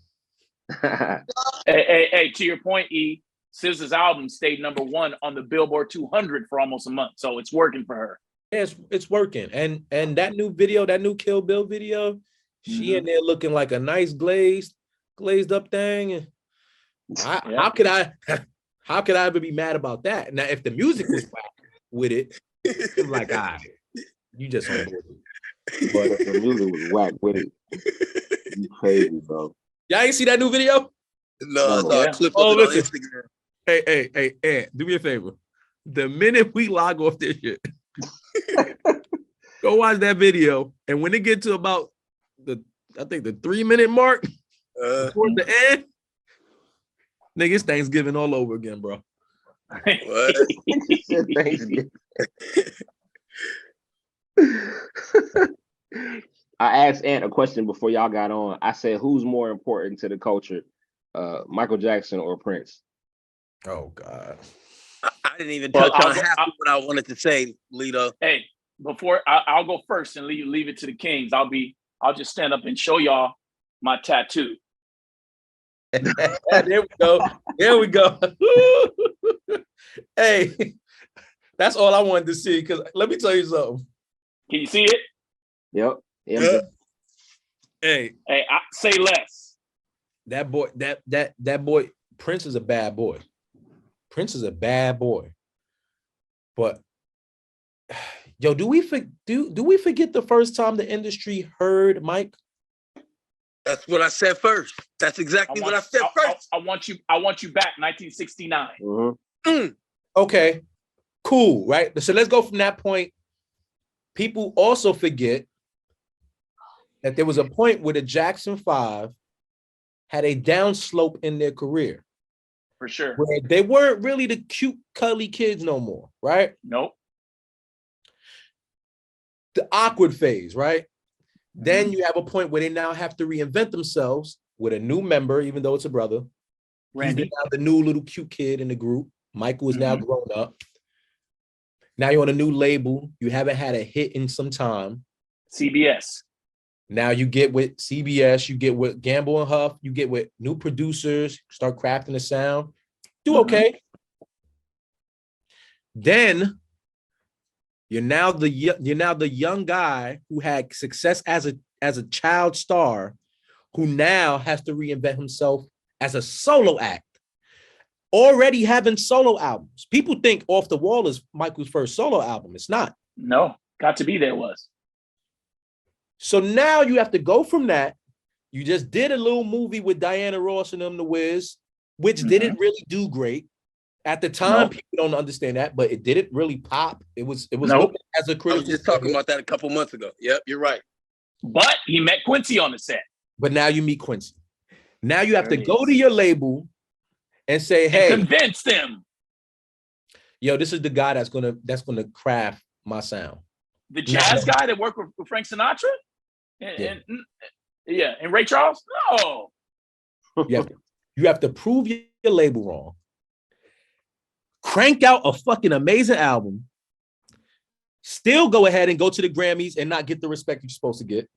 hey, to your point, E, SZA's album stayed #1 on the Billboard 200 for almost a month, so it's working for her. yeah, it's working. And that new video, that new Kill Bill video, she in there looking like a nice glazed up thing. How could I ever be mad about that? Now, if the music was whack with it, I'm like, you just on board. But the music was whack with it. You crazy, bro. Y'all ain't see that new video? No, I saw a clip of it on Instagram. Hey, do me a favor. The minute we log off this shit, go watch that video. And when it get to about the 3-minute mark, towards the end, nigga, it's Thanksgiving all over again, bro. What? Thanksgiving. I asked Ant a question before y'all got on. I said, who's more important to the culture, Michael Jackson or Prince? Oh, God. I didn't even touch on half of what I wanted to say, Lito. Hey, before I'll go first and leave it to the Kings. I'll just stand up and show y'all my tattoo. There we go. Hey, that's all I wanted to see, because let me tell you something. Can you see it? Yep. Hey, I say less. That boy, Prince is a bad boy. Prince is a bad boy. But yo, do we forget the first time the industry heard Mike? That's what I said first. That's exactly what I said first. I want you back, 1969. Mm-hmm. Okay, cool, right? So let's go from that point. People also forget that there was a point where the Jackson 5 had a downslope in their career. For sure. Where they weren't really the cute, cuddly kids no more, right? Nope. The awkward phase, right? Then you have a point where they now have to reinvent themselves with a new member, even though it's a brother. Randy. He's now the new little cute kid in the group. Michael is now grown up. Now you're on a new label. You haven't had a hit in some time. CBS. Now you get with CBS, you get with Gamble and Huff, you get with new producers, start crafting the sound. Do okay. Then you're now the young guy who had success as a child star, who now has to reinvent himself as a solo act. Already having solo albums. People think Off the Wall is Michael's first solo album. It's not. No, Got to Be There was. So now you have to go from that. You just did a little movie with Diana Ross and them, The Wiz, which didn't really do great. At the time, people don't understand that, but it didn't really pop. It was looked as a critical. I was just talking about that a couple months ago. Yep, you're right. But he met Quincy on the set. But now you meet Quincy. Now you have to go to your label and say, hey, convince them. Yo, this is the guy that's gonna craft my sound. The jazz guy that worked with Frank Sinatra? And Ray Charles? No. You have to prove your label wrong. Crank out a fucking amazing album. Still go ahead and go to the Grammys and not get the respect you're supposed to get.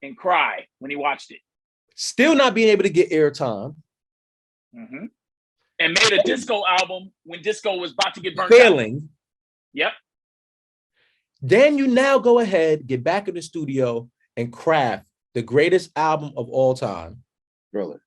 And cry when he watched it. Still not being able to get airtime. Mm-hmm. And made a disco album when disco was about to get burned Failing. out. Yep. Then you now go ahead, get back in the studio and craft the greatest album of all time. Really?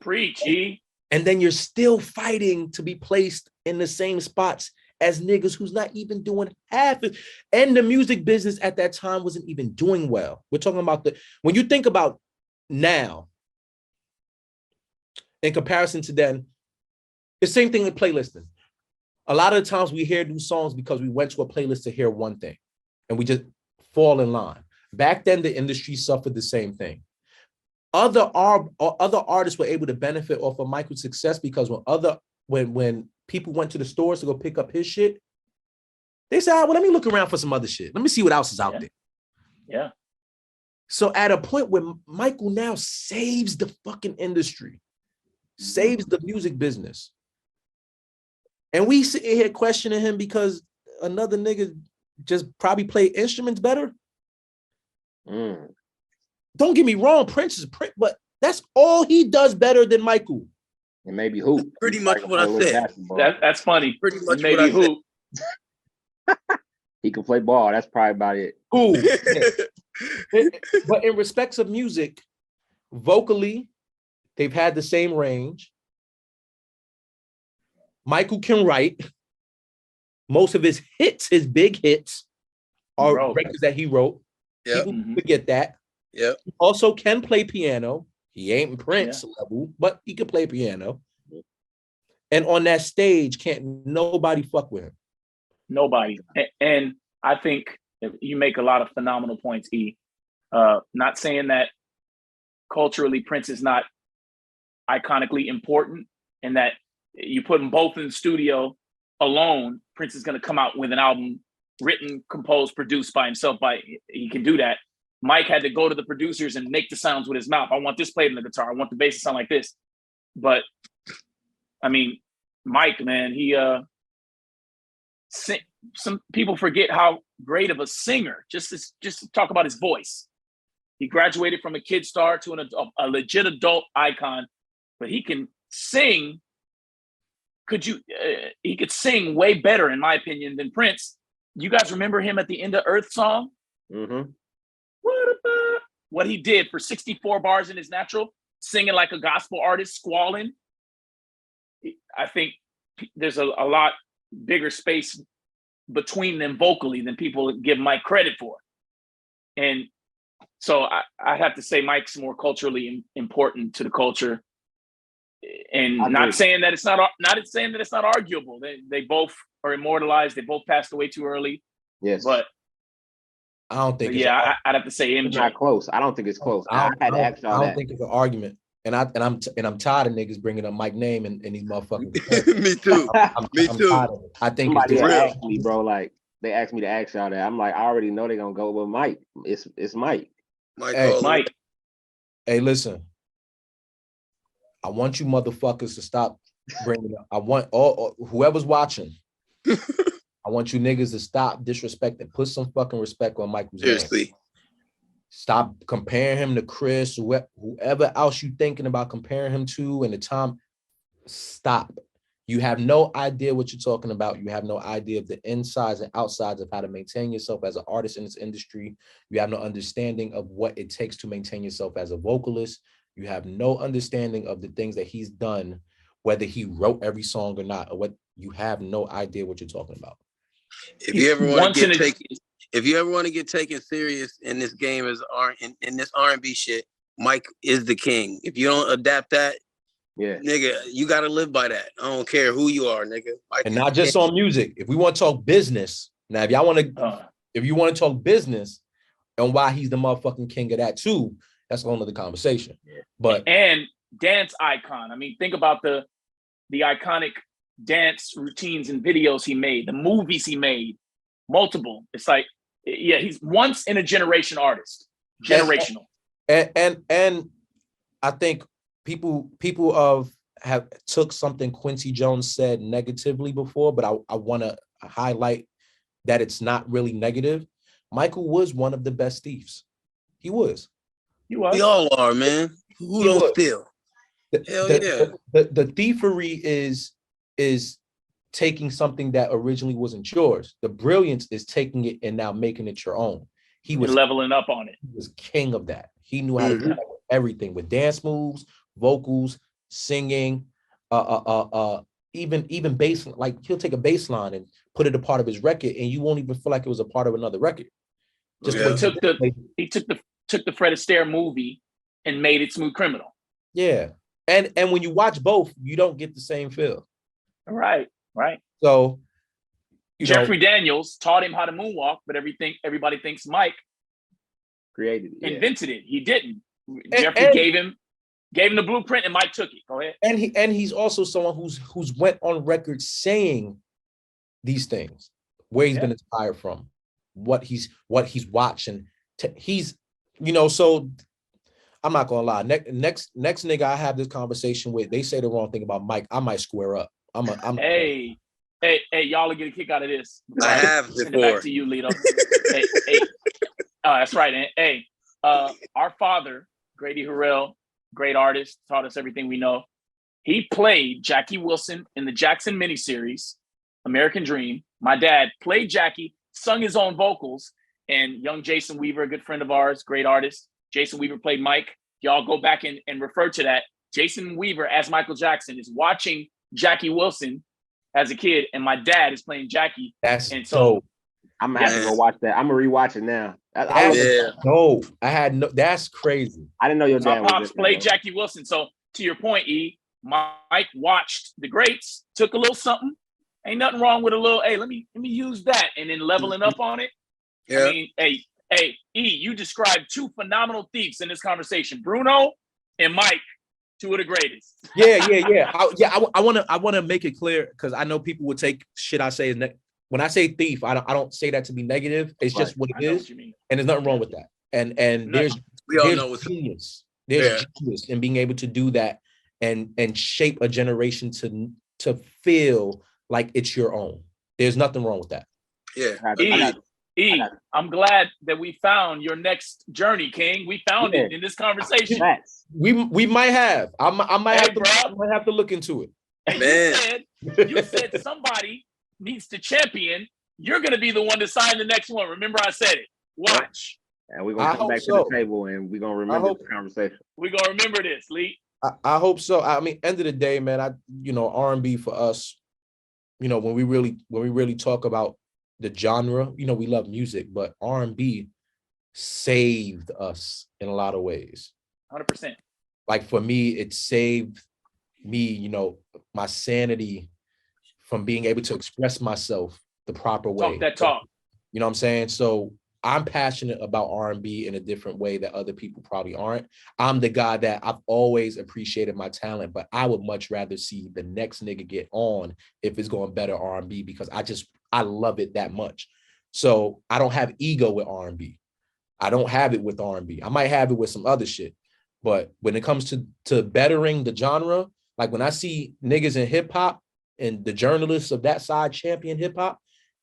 Preach, E. And then you're still fighting to be placed in the same spots as niggas who's not even doing half it. And the music business at that time wasn't even doing well. We're talking about when you think about now, in comparison to then, the same thing with playlisting. A lot of the times we hear new songs because we went to a playlist to hear one thing and we just fall in line. Back then, the industry suffered the same thing. Other artists were able to benefit off of Michael's success because when people went to the stores to go pick up his shit, they said, well, let me look around for some other shit. Let me see what else is out there. Yeah. So at a point where Michael now saves the fucking industry, saves the music business, and we sitting here questioning him because another nigga just probably play instruments better. Don't get me wrong, Prince is Prince, but that's all he does better than Michael. And maybe hoop. Pretty much what I said. That's funny. Pretty much maybe what I hoop. He can play ball. That's probably about it. Cool. But in respects of music, vocally, they've had the same range. Michael can write. Most of his hits, his big hits, are records that he wrote. Yep. People forget that. Yep. He also can play piano. He ain't Prince level, but he can play piano. And on that stage, can't nobody fuck with him. Nobody. And I think you make a lot of phenomenal points, E. Not saying that culturally Prince is not iconically important and that you put them both in the studio alone, Prince is going to come out with an album written, composed, produced by himself. He can do that. Mike had to go to the producers and make the sounds with his mouth. I want this played in the guitar. I want the bass to sound like this. But I mean, Mike, man, some people forget how great of a singer. Just to talk about his voice. He graduated from a kid star to a legit adult icon, but he can sing. He could sing way better, in my opinion, than Prince. You guys remember him at the End of Earth song? Mm-hmm. What he did for 64 bars in his natural, singing like a gospel artist, squalling. I think there's a lot bigger space between them vocally than people give Mike credit for. And so I have to say Mike's more culturally important to the culture. And not saying that it's not arguable. They both are immortalized. They both passed away too early. Yes. But I don't think. I'd have to say MJ. It's not close. I don't think it's close. I don't think it's an argument. And I'm tired of niggas bringing up Mike's name and these motherfuckers. Me too. Me too. I think somebody it's asked me, bro. Like they asked me to ask y'all that. I'm like, I already know they're gonna go with Mike. It's Mike. Mike. Hey, listen. I want you motherfuckers to stop bringing up. I want all whoever's watching. I want you niggas to stop disrespecting. Put some fucking respect on Michael's name. Seriously. Stop comparing him to Chris, whoever else you thinking about comparing him to and the time. Stop. You have no idea what you're talking about. You have no idea of the insides and outsides of how to maintain yourself as an artist in this industry. You have no understanding of what it takes to maintain yourself as a vocalist. You have no understanding of the things that he's done, whether he wrote every song or not, or what you have no idea what you're talking about. If you ever want to get taken serious in this game in this R&B shit, Mike is the king. If you don't adapt that, nigga, you gotta live by that. I don't care who you are, nigga. Mike and not just on music. If we want to talk business, now if you want to talk business and why he's the motherfucking king of that too, that's a whole nother conversation. Yeah. But and dance icon. I mean, think about the iconic dance routines and videos he made, the movies he made, multiple. It's like, he's once in a generation artist, generational. And I think people have took something Quincy Jones said negatively before, but I want to highlight that it's not really negative. Michael was one of the best thieves. He was. We all are, man. Who don't steal? The thievery is taking something that originally wasn't yours. The brilliance is taking it and now making it your own. He was leveling up on it. He was king of that. He knew how to do that with everything, with dance moves, vocals, singing, even bass. Like he'll take a bass line and put it a part of his record, and you won't even feel like it was a part of another record. He took the Fred Astaire movie and made it Smooth Criminal. Yeah. And when you watch both, you don't get the same feel. Right. So Jeffrey Daniels taught him how to moonwalk, but everybody thinks Mike invented it. He didn't. Jeffrey gave him the blueprint and Mike took it. Go ahead. And he's also someone who's went on record saying these things, where he's been inspired from, what he's watching. He's you know, so I'm not gonna lie. Next nigga I have this conversation with, they say the wrong thing about Mike, I might square up. Hey, y'all will get a kick out of this. I have Send before. it back to you, Lito. hey, that's right. And hey, our father, Grady Harrell, great artist, taught us everything we know. He played Jackie Wilson in the Jackson miniseries, American Dream. My dad played Jackie, sung his own vocals, and young Jason Weaver, a good friend of ours, great artist. Jason Weaver played Mike. Y'all go back and refer to that. Jason Weaver as Michael Jackson is watching Jackie Wilson as a kid, and my dad is playing Jackie. That's and so dope. I'm gonna have to go watch that. I'm gonna rewatch it now. No, that's crazy. I didn't know your dad my pops was played Jackie Wilson. So to your point, E, Mike watched the greats, took a little something. Ain't nothing wrong with a little, hey, let me use that, and then leveling up on it. Yeah. I mean, hey, E, you described two phenomenal thieves in this conversation. Bruno and Mike, two of the greatest. Yeah. I want to make it clear, because I know people would take shit I say as when I say thief, I don't say that to be negative. It's just what it is, and there's nothing wrong with that. And there's genius. There's genius in being able to do that and shape a generation to feel like it's your own. There's nothing wrong with that. Yeah. I'm glad that we found your next journey, King. We found it in this conversation. We might have. I might have to look into it. And you said somebody needs to champion. You're going to be the one to sign the next one. Remember, I said it. Watch. And we're going to come back to the table, and we're going to remember the conversation. We're going to remember this, Lee. I hope so. I mean, end of the day, man, R&B for us, when we really talk about the genre, we love music, but R&B saved us in a lot of ways. 100%. Like for me, it saved me, my sanity from being able to express myself the proper way. Talk that talk. You know what I'm saying? So I'm passionate about R&B in a different way that other people probably aren't. I'm the guy that I've always appreciated my talent, but I would much rather see the next nigga get on if it's going better R&B, because I love it that much. So I don't have ego with R&B. I don't have it with R&B. I might have it with some other shit. But when it comes to bettering the genre, like when I see niggas in hip hop and the journalists of that side champion hip hop,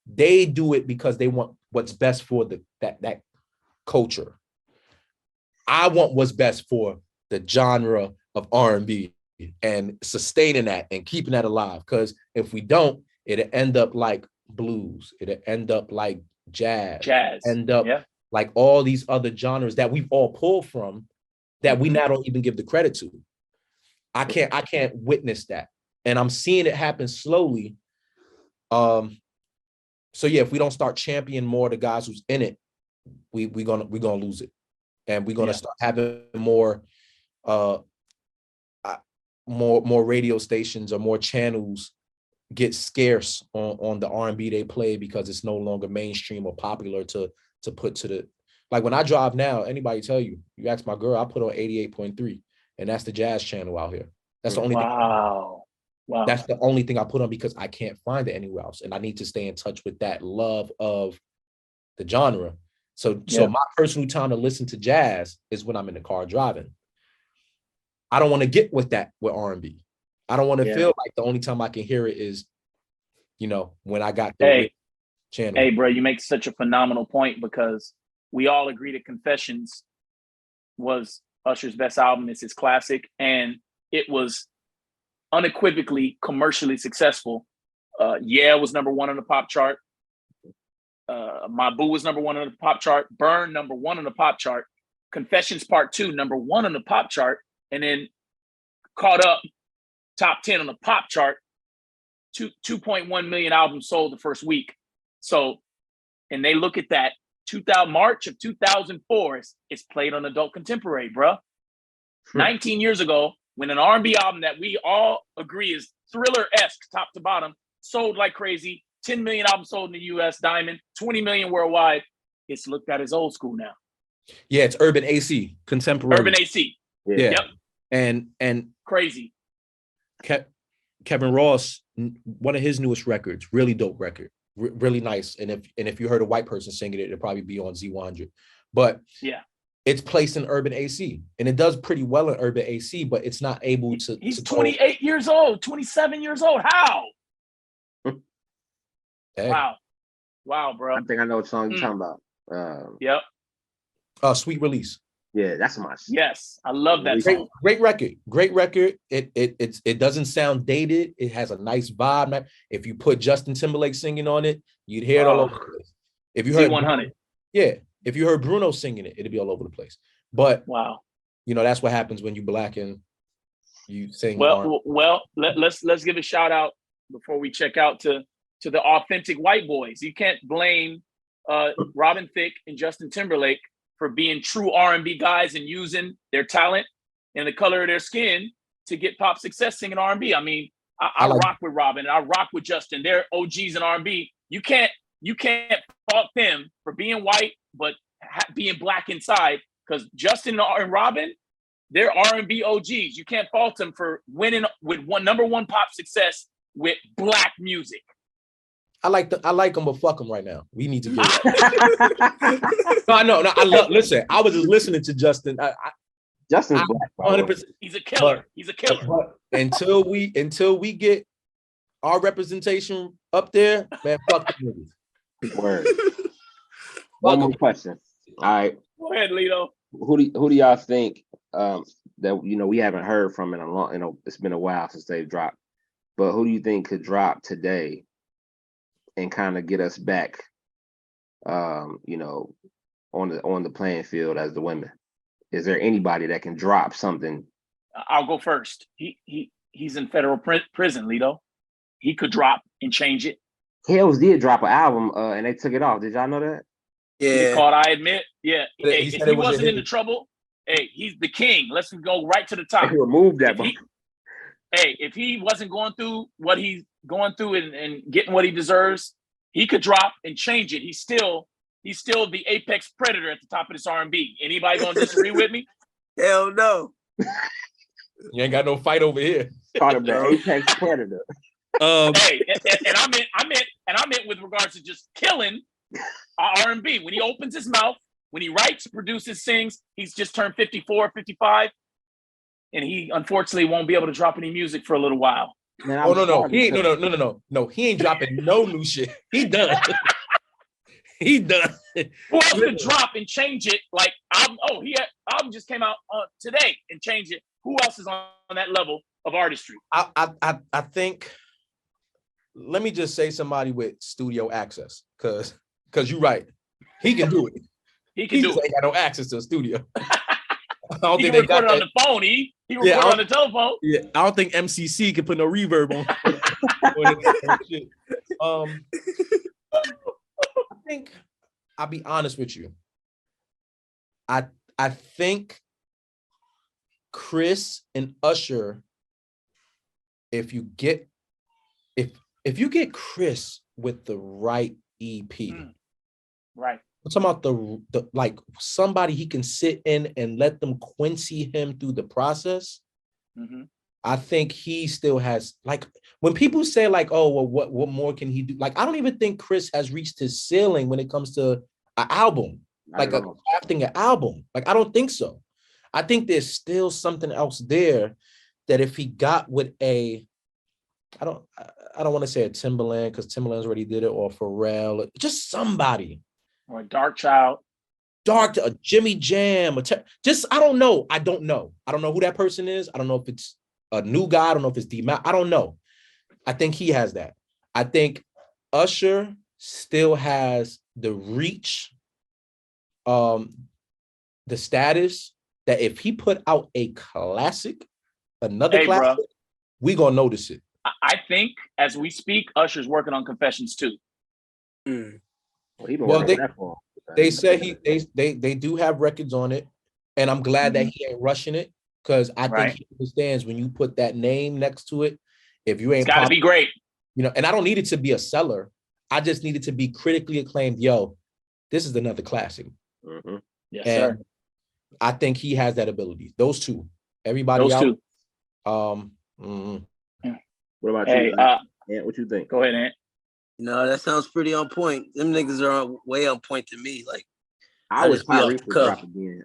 they do it because they want what's best for that culture. I want what's best for the genre of R&B and sustaining that and keeping that alive. Because if we don't, it'll end up like blues. It'll end up like jazz. End up like all these other genres that we've all pulled from that we now don't even give the credit to. I can't witness that. And I'm seeing it happen slowly. So yeah, if we don't start championing more the guys who's in it, we're gonna lose it. And we're gonna start having more radio stations or more channels get scarce on the R&B they play because it's no longer mainstream or popular to put to the, like when I drive now, anybody tell you ask my girl, I put on 88.3, and that's the jazz channel out here. That's the only thing. Wow. That's the only thing I put on because I can't find it anywhere else. And I need to stay in touch with that love of the genre. So my personal time to listen to jazz is when I'm in the car driving. I don't want to get with that with R&B. I don't want to feel like the only time I can hear it is, when I got the channel. Hey, bro, you make such a phenomenal point, because we all agree that Confessions was Usher's best album. It's his classic, and it was unequivocally commercially successful. Was number one on the pop chart. My Boo was number one on the pop chart. Burn, number one on the pop chart. Confessions Part 2, number one on the pop chart, and then caught up top 10 on the pop chart. 2.1 million albums sold the first week. So, and they look at that March of 2004, it's played on adult contemporary, bro. 19 years ago, when an R&B album that we all agree is Thriller-esque top to bottom sold like crazy, 10 million albums sold in the US, Diamond, 20 million worldwide, it's looked at as old school now. Yeah, it's urban AC, contemporary. Urban AC. Yeah. Yep. And crazy. Kevin Ross, one of his newest records, really dope record, really nice. And if you heard a white person singing it, it'll probably be on Z100. But it's placed in urban AC, and it does pretty well in urban AC, but it's not able to. He's to 28 years old, 27 years old. How? Hey. Wow, bro. I think I know what song you're talking about. Yep. Sweet Release. Yeah, that's my. Yes, I love that song. Great record. Great record. It doesn't sound dated. It has a nice vibe. Man. If you put Justin Timberlake singing on it, you'd hear it all over the place. If you heard Z100, if you heard Bruno singing it, it'd be all over the place. But wow, that's what happens when you black and you sing. Well, let's give a shout out before we check out to the authentic white boys. You can't blame Robin Thicke and Justin Timberlake for being true R&B guys and using their talent and the color of their skin to get pop success singing R&B. I mean, I rock with Robin and I rock with Justin. They're OGs in R&B. You can't fault them for being white but being black inside, because Justin and Robin, they're R&B OGs. You can't fault them for winning with number one pop success with black music. I like them, but fuck them right now. We need to get No, listen, I was just listening to Justin. Justin's black. 100%. He's a killer. He's a killer. But until we get our representation up there, man, fuck the movies. Word. One more question. All right. Go ahead, Lito. Who do y'all think that we haven't heard from in a long, it's been a while since they've dropped, but who do you think could drop today and kind of get us back on the playing field as the women? Is there anybody that can drop something? I'll go first. He's in federal prison, Lito. He could drop and change it. Hells did drop an album and they took it off. Did y'all know that? Yeah. Called I Admit. Yeah. Hey, if he wasn't in the trouble, hey, he's the king. Let's go right to the top. He removed that. If he wasn't going through what he's going through and getting what he deserves, he could drop and change it. He's still the apex predator at the top of this R&B. Anybody gonna disagree with me? Hell no. You ain't got no fight over here. Called him the apex predator. Hey, and I meant with regards to just killing R&B. When he opens his mouth, when he writes, produces, sings, he's just turned 54, 55, and he unfortunately won't be able to drop any music for a little while. Man, He ain't no. He ain't dropping no new shit. He done. He done. Who else could drop and change it? Like album just came out today and changed it. Who else is on that level of artistry? I think. Let me just say somebody with studio access, because you're right. He can do it. He can do it. Ain't got no access to a studio. I don't think they got it on the phone. He recorded on the telephone. Yeah, I don't think MCC can put no reverb on. I think I'll be honest with you. I think Chris and Usher, if you get Chris with the right EP, right. I'm talking about the like somebody he can sit in and let them Quincy him through the process. Mm-hmm. I think he still has, like, when people say like, oh, well, what more can he do? Like, I don't even think Chris has reached his ceiling when it comes to an album, crafting an album. Like, I don't think so. I think there's still something else there that if he got with I don't want to say a Timberland, because Timberland's already did it, or Pharrell, just somebody. Or a a Jimmy Jam, I don't know. I don't know who that person is. I don't know if it's a new guy. I don't know if it's D-Map. I don't know. I think he has that. I think Usher still has the reach, the status that if he put out a classic, another classic, we gonna notice it. I think as we speak, Usher's working on Confessions too. Well, they say they do have records on it, and I'm glad that he ain't rushing it, because I think he understands when you put that name next to it, if you ain't, it's gotta be great, and I don't need it to be a seller. I just need it to be critically acclaimed. Yo, this is another classic. Mm-hmm. Yes, sir. I think he has that ability. Those two. Everybody else. What about you? Ant, what you think? Go ahead, Ant. No, that sounds pretty on point. Them niggas are way on point to me. Like, I wish just be off Tyrese the would cuff. drop again.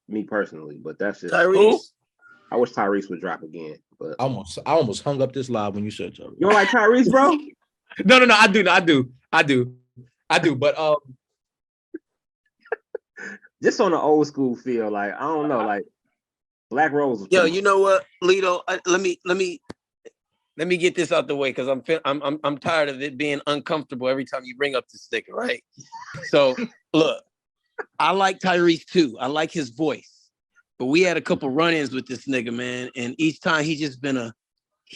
Me personally, but that's just Tyrese. I wish Tyrese would drop again. But I almost hung up this live when you said Tyrese. you don't like Tyrese, bro? No, I do. But Just on the old school feel, like I don't know, like Black Rose. Yo, you know what, Lito? Let me get this out the way because I'm tired of it being uncomfortable every time you bring up this nigga, right? So look, I like Tyrese too. I like his voice, but we had a couple run-ins with this nigga, man, and each time he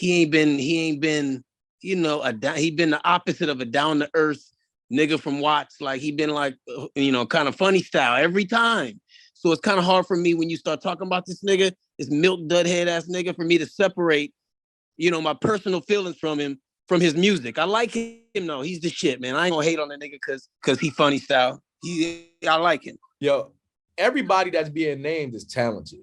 ain't been, you know, he been the opposite of a down-to-earth nigga from Watts. Like he been like, you know, kind of funny style every time. So it's kind of hard for me when you start talking about this nigga, this milk dud head ass nigga, for me to separate, you know, my personal feelings from him, from his music. I like him though. He's the shit, man. I ain't gonna hate on the nigga cause he funny style. I like him. yo, everybody that's being named is talented.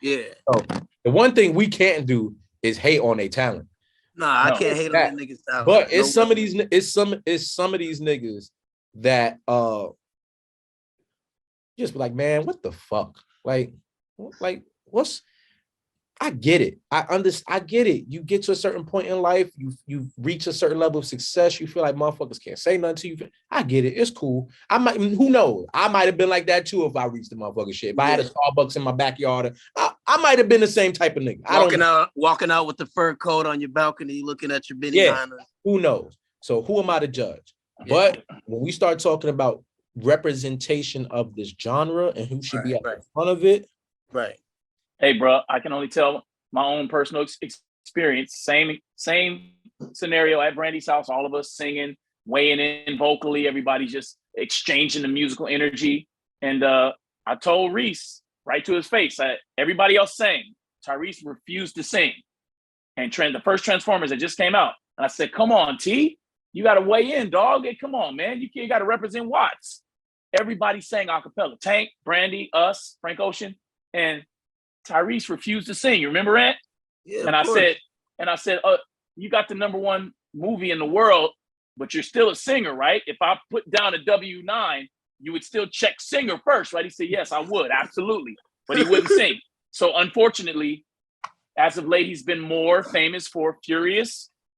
Yeah. So the one thing we can't do is hate on their talent. Nah, I can't hate on that nigga's style. But it's some of these niggas that just be like, man, what the fuck? Like what's I get it. I get it. You get to a certain point in life, you reach a certain level of success, you feel like motherfuckers can't say nothing to you. I get it. It's cool. Who knows? I might have been like that too if I reached the motherfucking shit. If I had a Starbucks in my backyard, I might have been the same type of nigga. Walking out with the fur coat on your balcony, looking at your Benny. Yeah. Who knows? So who am I to judge? Yeah. But when we start talking about representation of this genre and who should be at the front of it, right? Hey, bro, I can only tell my own personal experience. Same scenario at Brandy's house. All of us singing, weighing in vocally. Everybody just exchanging the musical energy. And I told Reese right to his face that everybody else sang. Tyrese refused to sing. And the first Transformers that just came out. And I said, come on, T. You got to weigh in, dog. Hey, come on, man. You got to represent Watts. Everybody sang a cappella. Tank, Brandy, us, Frank Ocean. And Tyrese refused to sing. You remember that? Yeah. And I said, you got the #1 movie in the world, but you're still a singer, right? If I put down a W9, you would still check singer first, right? He said, yes, I would, absolutely. But he wouldn't sing. So unfortunately, as of late, he's been more famous for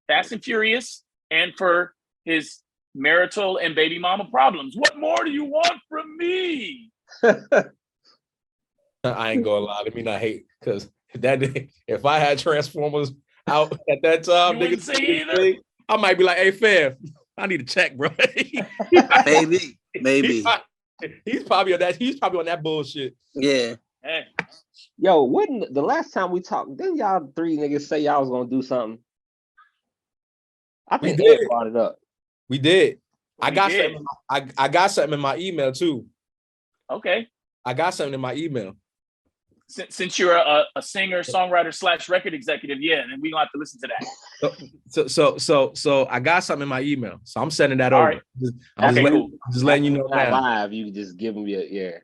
Fast and Furious, and for his marital and baby mama problems. What more do you want from me? I ain't gonna lie. Let me not hate, because if I had Transformers out at that time, you wouldn't sing either? I might be like, hey, fam, I need a check, bro. Maybe. He's probably on that. He's probably on that bullshit. Yeah. Hey. Yo, wouldn't the last time we talked, didn't y'all three niggas say y'all was gonna do something? I think Ed brought it up. We did. I got something in my email too. Okay. I got something in my email. Since you're a singer, songwriter / record executive, yeah, then we gonna have to listen to that. So I got something in my email. So I'm sending that over. Right. I'm just letting you know now. Live, you just give them your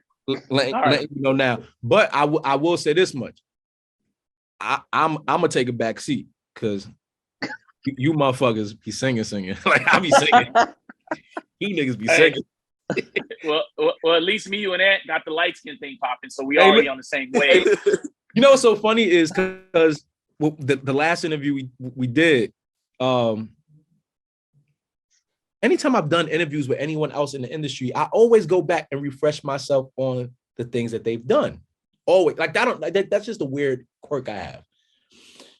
letting you know now. But I will say this much. I'm gonna take a back seat because you motherfuckers be singing. Like I be singing. You niggas be singing. Well, at least me, you, and Ant got the light skin thing popping, so we already on the same wave. You know what's so funny is because the last interview we did, anytime I've done interviews with anyone else in the industry, I always go back and refresh myself on the things that they've done. Always, like that's just a weird quirk I have.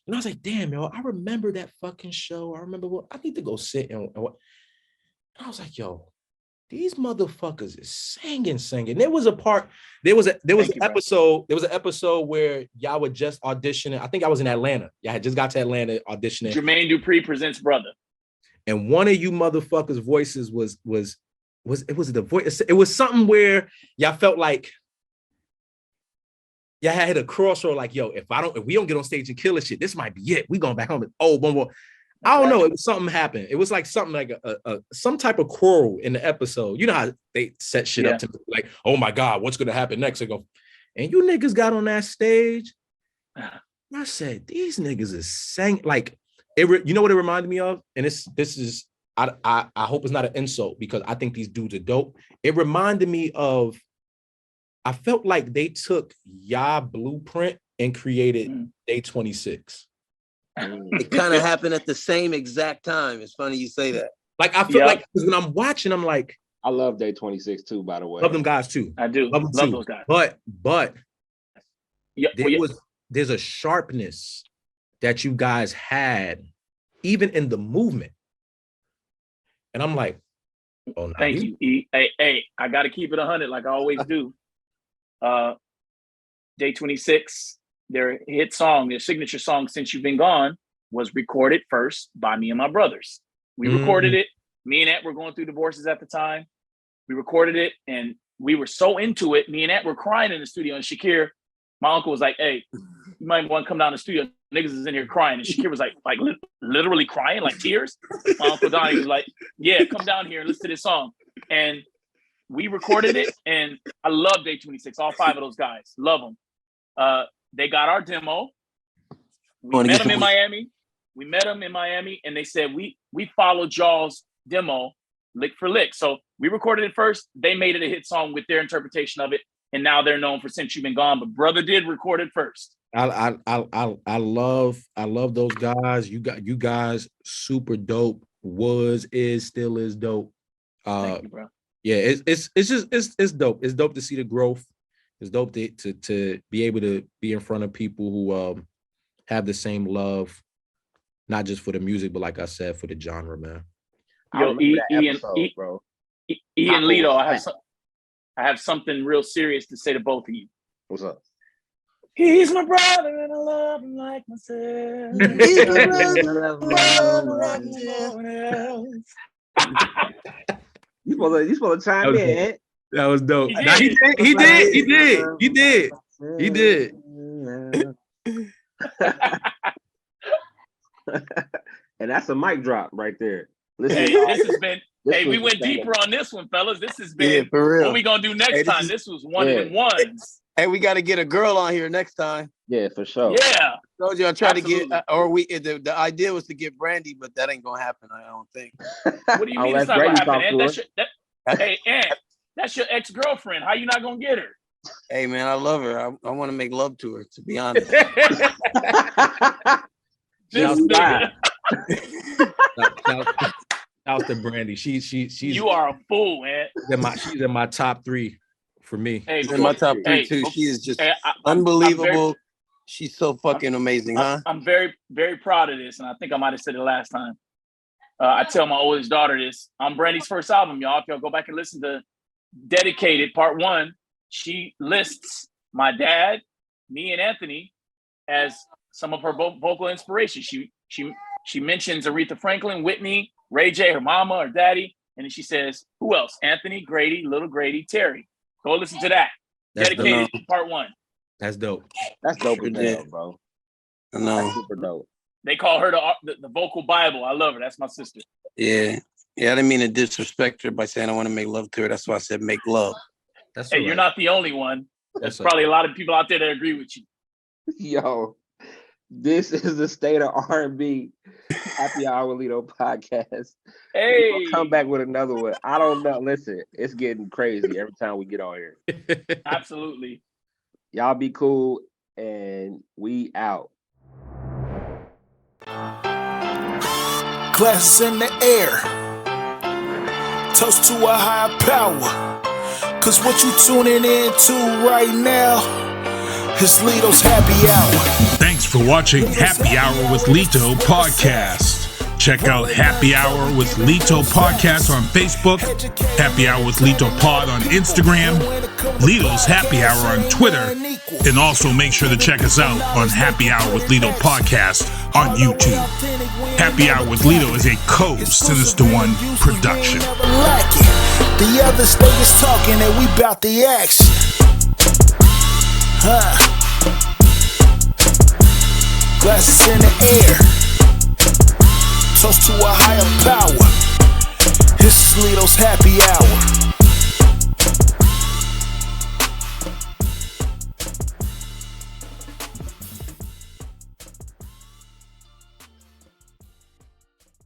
And I was like, damn, yo, I remember that fucking show. I remember I need to go sit and I was like, yo, these motherfuckers is singing. There was an episode where y'all were just auditioning. I think I was in Atlanta. Y'all had just got to Atlanta auditioning. Jermaine Dupri presents Brother. And one of you motherfuckers' voices was the voice. It was something where y'all felt like y'all had hit a crossroad, like, yo, if we don't get on stage and kill this shit, this might be it. We going back home. One more. I don't know. It was something happened. It was like something like some type of quarrel in the episode. You know how they set shit up to be like, oh my God, what's gonna happen next? And you niggas got on that stage. I said, these niggas is sang like it. You know what it reminded me of? And this is I hope it's not an insult because I think these dudes are dope. It reminded me of I felt like they took y'all blueprint and created Day 26. It kind of happened at the same exact time. It's funny you say that. Like I feel like when I'm watching, I'm like, I love Day 26 too, by the way. Love them guys too. I do. Love those guys. But there's a sharpness that you guys had, even in the movement. And I'm like, oh, no. Thank you, E. Hey, I got to keep it 100 like I always do. Day 26, their hit song, their signature song, Since You've Been Gone, was recorded first by me and my brothers. We recorded it. Me and Ant were going through divorces at the time. We recorded it, and we were so into it. Me and Ant were crying in the studio, and Shakir, my uncle, was like, hey, you might want to come down to the studio. Niggas is in here crying. And Shakir was like literally crying, like tears. My Uncle Donnie was like, yeah, come down here and listen to this song. And we recorded it, and I love Day 26, all 5 of those guys. Love them. They got our demo. We met them in Miami. And they said, we followed y'all's demo lick for lick. So we recorded it first. They made it a hit song with their interpretation of it. And now they're known for Since You've Been Gone. But brother did record it first. I love those guys. You guys super dope. Still is dope. Thank you, bro. Yeah, it's dope. It's dope to see the growth. It's dope to be able to be in front of people who have the same love, not just for the music, but like I said, for the genre, man. Yo, E and Lito, I have something real serious to say to both of you. What's up? He's my brother and I love him like myself. He's my brother and I love him like You supposed to chime in. That was dope. He did. And that's a mic drop right there. Listen, hey, this has been. We went deeper on this one, fellas. This has been. For real. What we gonna do next time? This was one and ones. Hey, we got to get a girl on here next time. Yeah, for sure. Yeah. I told you I tried to get, the idea was to get Brandy, but that ain't gonna happen. I don't think. What do you mean it's not gonna happen? Hey, Ant, that's your ex-girlfriend. How you not gonna get her? Hey, man, I love her. I want to make love to her. To be honest. Out to Brandy. She's. You are a fool, man. She's in my top 3 for me. Hey, she's in my top 3 too. She is just unbelievable. She's so fucking amazing, huh? I'm very, very proud of this, and I think I might have said it last time. I tell my oldest daughter this. I'm Brandy's first album, y'all. If y'all go back and listen to Dedicated Part 1, she lists my dad, me, and Anthony as some of her vocal inspiration. She mentions Aretha Franklin, Whitney, Ray J, her mama, her daddy, and then she says, who else? Anthony, Grady, Little Grady, Terry. Go listen to that. That's Dedicated Part 1. That's dope. That's dope as hell, bro. I know. That's super dope. They call her the vocal Bible. I love her. That's my sister. Yeah. Yeah, I didn't mean to disrespect her by saying I want to make love to her. That's why I said make love. That's You're not the only one. There's probably a lot of people out there that agree with you. Yo, this is the State of R&B Happy Hour with Lito podcast. Hey, we'll come back with another one. I don't know. Listen, it's getting crazy every time we get on here. Absolutely. Y'all be cool, and we out. Glasses in the air. Toast to a higher power. Cause what you tuning into right now is Lito's Happy Hour. Thanks for watching Happy Hour with Lito podcast. Check out Happy Hour with Lito podcast on Facebook, Happy Hour with Lito pod on Instagram, Lito's Happy Hour on Twitter, and also make sure to check us out on Happy Hour with Lito podcast on YouTube. Happy Hour with Lito is a Sinista1 production. The other state is talking and we bout the action. Glasses in the air. Toast to a higher power. This is Lito's Happy Hour.